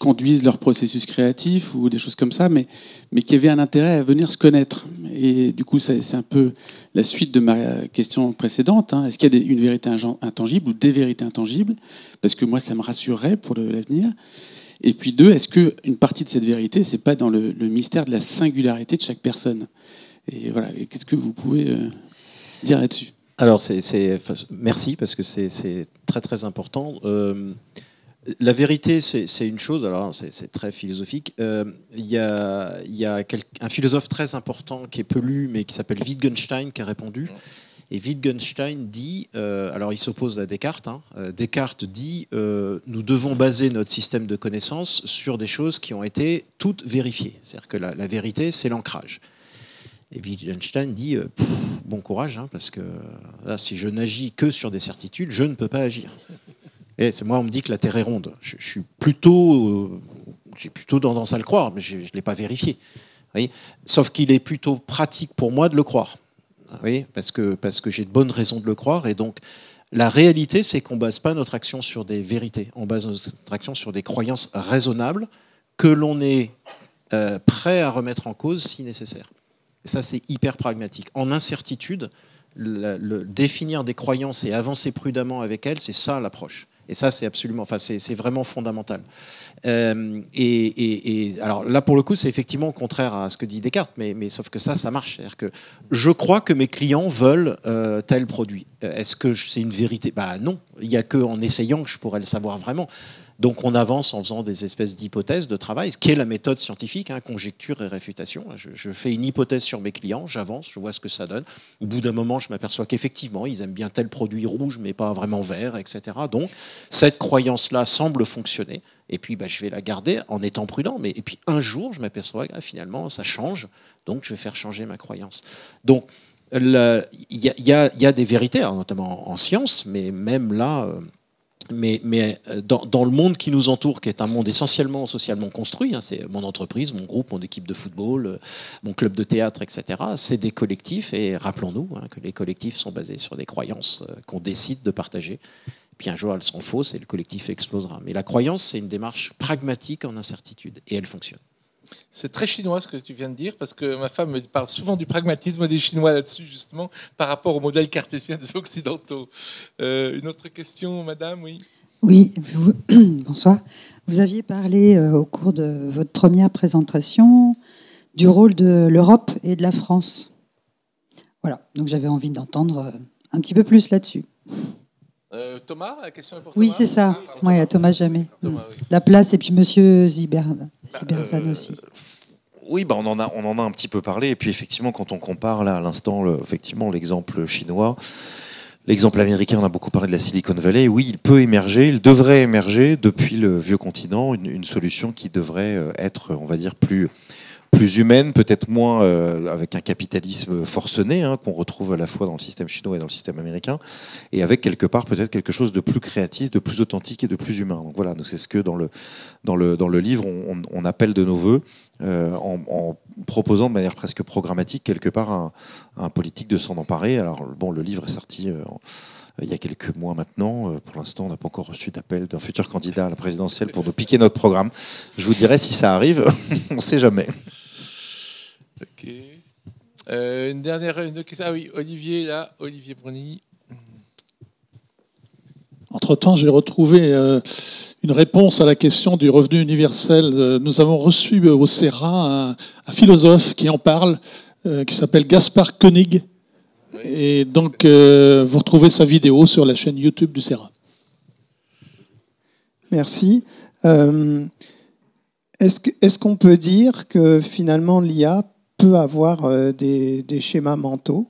conduisent leur processus créatif ou des choses comme ça, mais qu'il y avait un intérêt à venir se connaître. Et du coup, c'est un peu la suite de ma question précédente. Hein. Est-ce qu'il y a une vérité intangible ou des vérités intangibles? Parce que moi, ça me rassurerait pour l'avenir. Et puis deux, est-ce qu'une partie de cette vérité, c'est pas dans le mystère de la singularité de chaque personne? Et voilà, qu'est-ce que vous pouvez dire là-dessus? Alors, merci, parce que c'est très très important. La vérité, c'est une chose, alors c'est très philosophique. Il y a un philosophe très important qui est peu lu, mais qui s'appelle Wittgenstein, qui a répondu. Et Wittgenstein dit, alors il s'oppose à Descartes, hein, Descartes dit nous devons baser notre système de connaissances sur des choses qui ont été toutes vérifiées. C'est-à-dire que la vérité, c'est l'ancrage. Et Wittgenstein dit bon courage, hein, parce que là, si je n'agis que sur des certitudes, je ne peux pas agir. Et c'est moi, on me dit que la Terre est ronde. Je suis plutôt, j'ai plutôt tendance à le croire, mais je ne l'ai pas vérifié. Vous voyez, sauf qu'il est plutôt pratique pour moi de le croire. Oui, parce que j'ai de bonnes raisons de le croire. Et donc, la réalité, c'est qu'on ne base pas notre action sur des vérités. On base notre action sur des croyances raisonnables que l'on est prêt à remettre en cause si nécessaire. Et ça, c'est hyper pragmatique. En incertitude, définir des croyances et avancer prudemment avec elles, c'est ça l'approche. Et ça, c'est absolument, enfin, c'est vraiment fondamental. Alors là, pour le coup, c'est effectivement contraire à ce que dit Descartes, mais sauf que ça marche. C'est-à-dire que je crois que mes clients veulent tel produit. Est-ce que c'est une vérité? Non, il n'y a qu'en essayant que je pourrais le savoir vraiment. Donc on avance en faisant des espèces d'hypothèses de travail, ce qui est la méthode scientifique, hein, conjecture et réfutation. Je fais une hypothèse sur mes clients, j'avance, je vois ce que ça donne. Au bout d'un moment, je m'aperçois qu'effectivement, ils aiment bien tel produit rouge, mais pas vraiment vert, etc. Donc cette croyance-là semble fonctionner. Et puis je vais la garder en étant prudent. Et puis un jour, je m'aperçois que finalement, ça change. Donc je vais faire changer ma croyance. Donc il y a des vérités, notamment en science, mais même là... Mais dans le monde qui nous entoure, qui est un monde essentiellement socialement construit, c'est mon entreprise, mon groupe, mon équipe de football, mon club de théâtre, etc., c'est des collectifs, et rappelons-nous que les collectifs sont basés sur des croyances qu'on décide de partager. Puis un jour, elles seront fausses et le collectif explosera. Mais la croyance, c'est une démarche pragmatique en incertitude, et elle fonctionne. C'est très chinois ce que tu viens de dire, parce que ma femme me parle souvent du pragmatisme des Chinois là-dessus, justement, par rapport au modèle cartésien des Occidentaux. Une autre question, madame, oui. Oui, bonsoir. Vous aviez parlé au cours de votre première présentation du rôle de l'Europe et de la France. Voilà, donc j'avais envie d'entendre un petit peu plus là-dessus. Thomas, la question est pour Oui, Thomas. c'est ça. Oui, à Thomas Jamais. Thomas, oui. La place, et puis Monsieur Ziberzan aussi. Oui, on en a un petit peu parlé. Et puis effectivement, quand on compare là à l'instant, effectivement, l'exemple chinois, l'exemple américain, on a beaucoup parlé de la Silicon Valley. Oui, il peut émerger, il devrait émerger depuis le vieux continent une solution qui devrait être, on va dire, plus humaine, peut-être moins avec un capitalisme forcené qu'on retrouve à la fois dans le système chinois et dans le système américain, et avec quelque part peut-être quelque chose de plus créatif, de plus authentique et de plus humain. Donc voilà, c'est ce que dans le livre on appelle de nos voeux, en proposant de manière presque programmatique quelque part à un politique de s'en emparer. Alors bon, le livre est sorti il y a quelques mois maintenant. Pour l'instant, on n'a pas encore reçu d'appel d'un futur candidat à la présidentielle pour nous piquer notre programme. Je vous dirai si ça arrive, on ne sait jamais. Ok. Une dernière question. Ah oui, Olivier, là, Olivier Bruni. Entre-temps, j'ai retrouvé une réponse à la question du revenu universel. Nous avons reçu au CERA un philosophe qui en parle, qui s'appelle Gaspard Koenig. Oui. Et donc, vous retrouvez sa vidéo sur la chaîne YouTube du CERA. Merci. Est-ce qu'on peut dire que finalement l'IA peut avoir des schémas mentaux,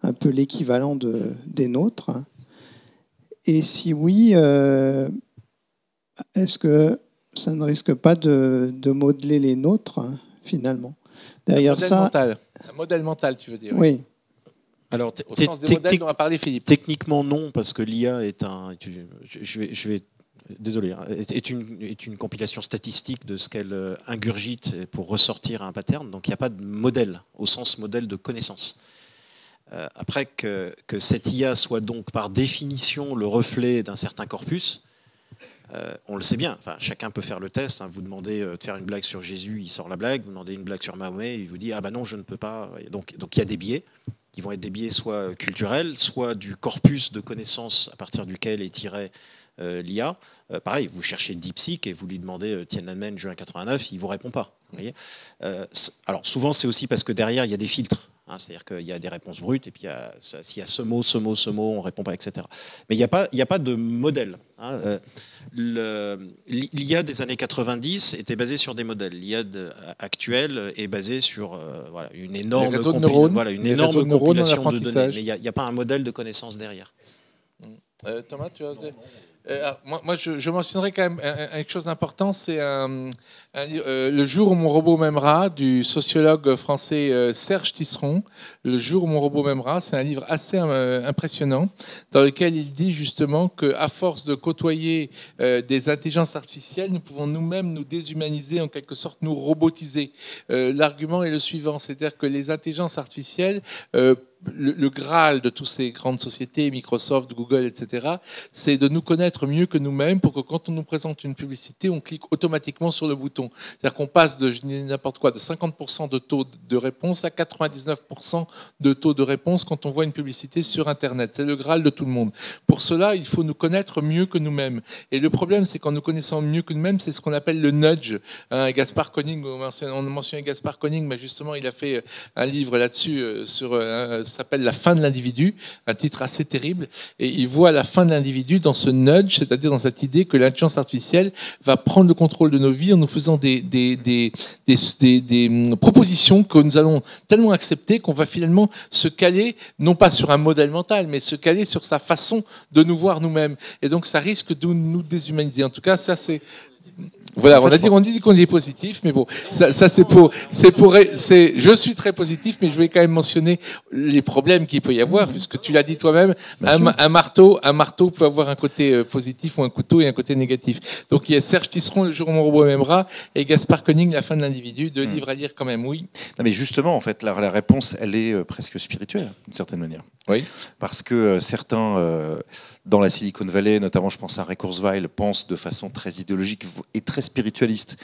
un peu l'équivalent des nôtres? Et si oui, est-ce que ça ne risque pas de modeler les nôtres, finalement? Derrière un modèle mental, tu veux dire? Oui. Alors, au sens des modèles dont a parlé Philippe. Techniquement, non, parce que l'IA est une compilation statistique de ce qu'elle ingurgite pour ressortir un pattern. Donc, il n'y a pas de modèle, au sens modèle de connaissance. Après que cette IA soit donc par définition le reflet d'un certain corpus, on le sait bien. Enfin, chacun peut faire le test. Vous demandez de faire une blague sur Jésus, il sort la blague. Vous demandez une blague sur Mahomet, il vous dit ah ben non, je ne peux pas. Donc il y a des biais qui vont être des biais soit culturels, soit du corpus de connaissances à partir duquel est tirée l'IA. Pareil, vous cherchez DeepSeek et vous lui demandez Tiananmen juin 89, il ne vous répond pas. Vous voyez, alors souvent c'est aussi parce que derrière il y a des filtres. C'est-à-dire qu'il y a des réponses brutes et puis s'il y a ce mot, on ne répond pas, etc. Mais il n'y a pas de modèle. L'IA des années 90 était basée sur des modèles. L'IA actuelle est basée sur une énorme compilation de données. Mais il n'y a pas un modèle de connaissance derrière. Thomas, tu as... Moi, je mentionnerai quand même quelque chose d'important, c'est Le jour où mon robot m'aimera du sociologue français Serge Tisseron. Le jour où mon robot m'aimera, c'est un livre assez impressionnant dans lequel il dit justement qu'à force de côtoyer des intelligences artificielles, nous pouvons nous-mêmes nous déshumaniser, en quelque sorte nous robotiser. L'argument est le suivant, c'est-à-dire que les intelligences artificielles le Graal de toutes ces grandes sociétés, Microsoft, Google, etc., c'est de nous connaître mieux que nous-mêmes pour que quand on nous présente une publicité, on clique automatiquement sur le bouton. C'est-à-dire qu'on passe de n'importe quoi, de 50% de taux de réponse à 99% de taux de réponse quand on voit une publicité sur Internet. C'est le Graal de tout le monde. Pour cela, il faut nous connaître mieux que nous-mêmes. Et le problème, c'est qu'en nous connaissant mieux que nous-mêmes, c'est ce qu'on appelle le nudge. Gaspard Koenig, on a mentionné Gaspard Koenig, mais justement, il a fait un livre là-dessus ça s'appelle La fin de l'individu, un titre assez terrible, et il voit la fin de l'individu dans ce nudge, c'est-à-dire dans cette idée que l'intelligence artificielle va prendre le contrôle de nos vies en nous faisant des propositions que nous allons tellement accepter qu'on va finalement se caler, non pas sur un modèle mental, mais se caler sur sa façon de nous voir nous-mêmes. Et donc ça risque de nous déshumaniser. En tout cas, ça c'est... Voilà, on dit qu'on est positif, mais bon, ça je suis très positif, mais je vais quand même mentionner les problèmes qu'il peut y avoir, puisque tu l'as dit toi-même, un marteau peut avoir un côté positif ou un couteau et un côté négatif. Donc il y a Serge Tisseron, Le jour où mon robot m'aimera, et Gaspard Koenig, La fin de l'individu, 2 livres à lire quand même, oui. Non, mais justement, en fait, la réponse, elle est presque spirituelle, d'une certaine manière. Oui. Parce que certains, dans la Silicon Valley, notamment je pense à Ray Kurzweil, pensent de façon très idéologique et très spiritualiste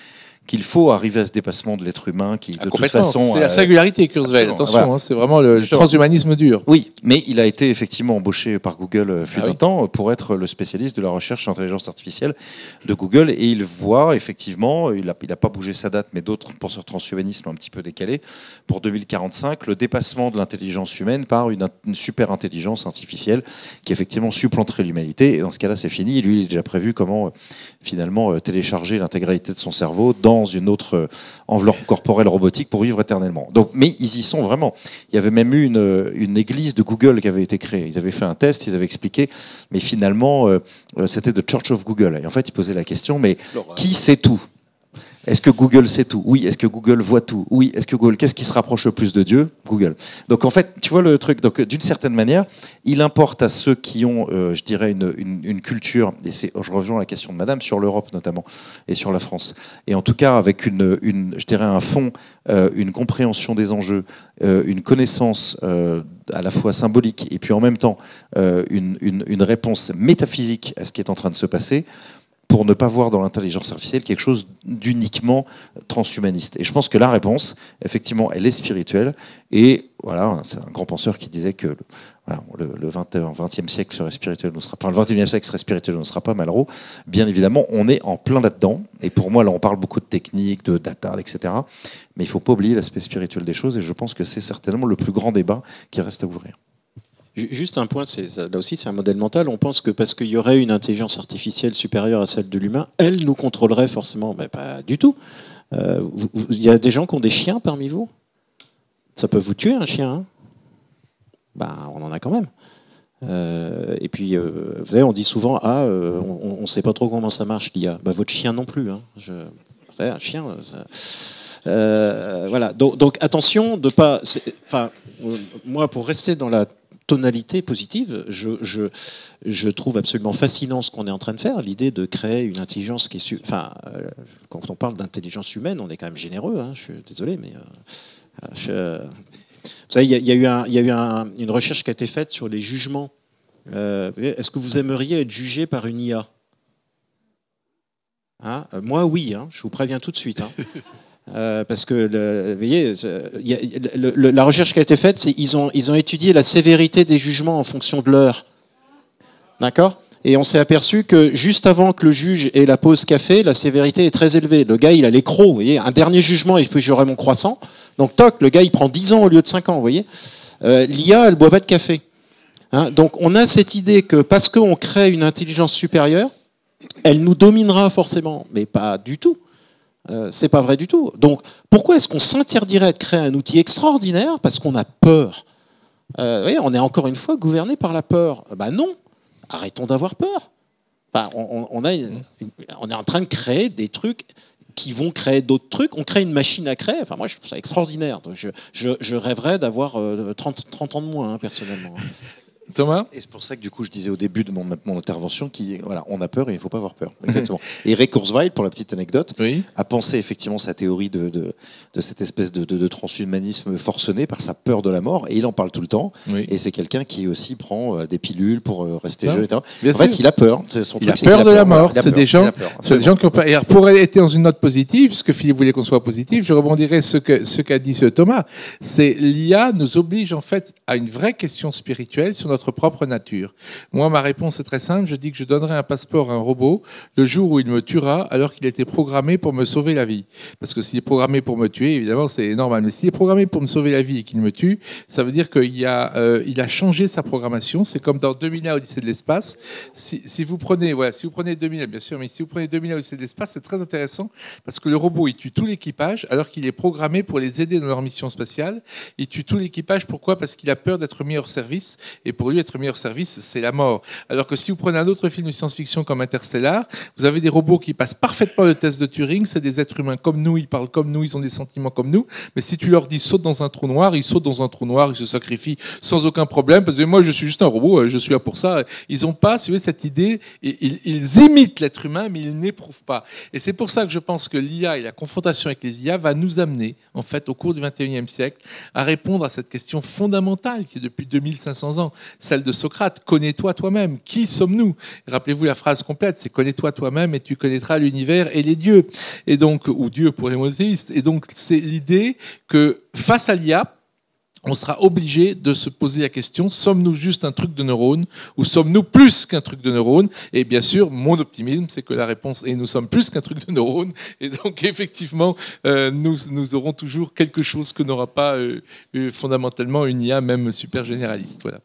qu'il faut arriver à ce dépassement de l'être humain qui, de toute façon... C'est la singularité, Kurzweil, attention, voilà. C'est vraiment le transhumanisme dur. Oui, mais il a été effectivement embauché par Google fut un temps pour être le spécialiste de la recherche en intelligence artificielle de Google, et il voit effectivement, il n'a pas bougé sa date, mais d'autres penseurs transhumanisme un petit peu décalés, pour 2045, le dépassement de l'intelligence humaine par une super intelligence artificielle qui effectivement supplanterait l'humanité, et dans ce cas-là c'est fini. Lui, il a déjà prévu comment finalement télécharger l'intégralité de son cerveau dans une autre enveloppe corporelle robotique pour vivre éternellement. Donc, mais ils y sont vraiment. Il y avait même eu une église de Google qui avait été créée. Ils avaient fait un test, ils avaient expliqué, mais finalement, c'était The Church of Google. Et en fait, ils posaient la question, mais qui sait tout ? Est-ce que Google sait tout ? Oui. Est-ce que Google voit tout ? Oui. Est-ce que Google, qu'est-ce qui se rapproche le plus de Dieu ? Google. Donc en fait, tu vois le truc. Donc d'une certaine manière, il importe à ceux qui ont, je dirais, une culture. Et je reviens à la question de Madame sur l'Europe notamment et sur la France. Et en tout cas avec je dirais un fond, une compréhension des enjeux, une connaissance à la fois symbolique et puis en même temps une réponse métaphysique à ce qui est en train de se passer, pour ne pas voir dans l'intelligence artificielle quelque chose d'uniquement transhumaniste. Et je pense que la réponse, effectivement, elle est spirituelle. Et voilà, c'est un grand penseur qui disait que le 20e siècle serait spirituel, le 21e siècle serait spirituel, ne sera pas Malraux. Bien évidemment, on est en plein là-dedans. Et pour moi, là, on parle beaucoup de techniques, de data, etc. Mais il ne faut pas oublier l'aspect spirituel des choses. Et je pense que c'est certainement le plus grand débat qui reste à ouvrir. Juste un point, là aussi c'est un modèle mental. On pense que parce qu'il y aurait une intelligence artificielle supérieure à celle de l'humain, elle nous contrôlerait forcément. Mais pas du tout. Il y a des gens qui ont des chiens parmi vous. Ça peut vous tuer un chien. Hein, on en a quand même. Et puis, vous savez, on dit souvent, on ne sait pas trop comment ça marche l'IA. Votre chien non plus. Hein. Vous savez, un chien. Voilà. Donc attention de pas. Moi, pour rester dans la tonalité positive, je trouve absolument fascinant ce qu'on est en train de faire, l'idée de créer une intelligence qui est... quand on parle d'intelligence humaine, on est quand même généreux, hein, je suis désolé, mais... vous savez, il y a eu une recherche qui a été faite sur les jugements. Est-ce que vous aimeriez être jugé par une IA ? Hein ? Moi, oui, hein, je vous préviens tout de suite. Hein. Parce que, vous voyez, la recherche qui a été faite, c'est ils ont étudié la sévérité des jugements en fonction de l'heure. D'accord ? Et on s'est aperçu que juste avant que le juge ait la pause café, la sévérité est très élevée. Le gars, il a les crocs, vous voyez, un dernier jugement et puis j'aurai mon croissant. Donc toc, le gars, il prend 10 ans au lieu de 5 ans, vous voyez. L'IA, elle boit pas de café. Hein ? Donc on a cette idée que parce qu'on crée une intelligence supérieure, elle nous dominera forcément, mais pas du tout. C'est pas vrai du tout. Donc, pourquoi est-ce qu'on s'interdirait de créer un outil extraordinaire parce qu'on a peur ? Vous voyez, on est encore une fois gouverné par la peur. Non, arrêtons d'avoir peur. On est en train de créer des trucs qui vont créer d'autres trucs. On crée une machine à créer. Moi, je trouve ça extraordinaire. Donc, je rêverais d'avoir 30 ans de moins, hein, personnellement. Thomas ? Et c'est pour ça que du coup je disais au début de mon intervention on a peur et il ne faut pas avoir peur. Exactement. Et Ray Kurzweil, pour la petite anecdote, a pensé effectivement sa théorie de cette espèce de transhumanisme forcené par sa peur de la mort, et il en parle tout le temps. Oui. Et c'est quelqu'un qui aussi prend des pilules pour rester jeune, etc. En fait, il a peur. Il a peur de la mort. C'est des gens qui ont peur. Et pour être dans une note positive, ce que Philippe voulait qu'on soit positif, je rebondirais ce qu'a dit Thomas. C'est l'IA nous oblige en fait à une vraie question spirituelle sur notre propre nature. Moi, ma réponse est très simple. Je dis que je donnerai un passeport à un robot le jour où il me tuera, alors qu'il a été programmé pour me sauver la vie. Parce que s'il est programmé pour me tuer, évidemment, c'est normal. Mais s'il est programmé pour me sauver la vie et qu'il me tue, ça veut dire qu'il a changé sa programmation. C'est comme dans 2001, Odyssée de l'espace. Si vous prenez 2001, bien sûr, mais si vous prenez 2001, Odyssée de l'espace, c'est très intéressant parce que le robot, il tue tout l'équipage, alors qu'il est programmé pour les aider dans leur mission spatiale. Il tue tout l'équipage. Pourquoi ? Parce qu'il a peur d'être mis hors service et pour pour lui, être meilleur service, c'est la mort. Alors que si vous prenez un autre film de science-fiction comme Interstellar, vous avez des robots qui passent parfaitement le test de Turing, c'est des êtres humains comme nous, ils parlent comme nous, ils ont des sentiments comme nous, mais si tu leur dis saute dans un trou noir, ils sautent dans un trou noir, ils se sacrifient sans aucun problème, parce que moi je suis juste un robot, je suis là pour ça. Ils n'ont pas, si vous voulez, cette idée, ils imitent l'être humain, mais ils n'éprouvent pas. Et c'est pour ça que je pense que l'IA et la confrontation avec les IA va nous amener, en fait, au cours du XXIe siècle, à répondre à cette question fondamentale qui est depuis 2500 ans, celle de Socrate. Connais-toi toi-même. Qui sommes-nous? Rappelez-vous la phrase complète, c'est connais-toi toi-même et tu connaîtras l'univers et les dieux. Et donc, ou Dieu pour les monothéistes. Et donc, c'est l'idée que face à l'IA, on sera obligé de se poser la question, sommes-nous juste un truc de neurones ou sommes-nous plus qu'un truc de neurones? Et bien sûr, mon optimisme, c'est que la réponse est nous sommes plus qu'un truc de neurones. Et donc, effectivement, nous aurons toujours quelque chose que n'aura pas fondamentalement une IA, même super généraliste. Voilà.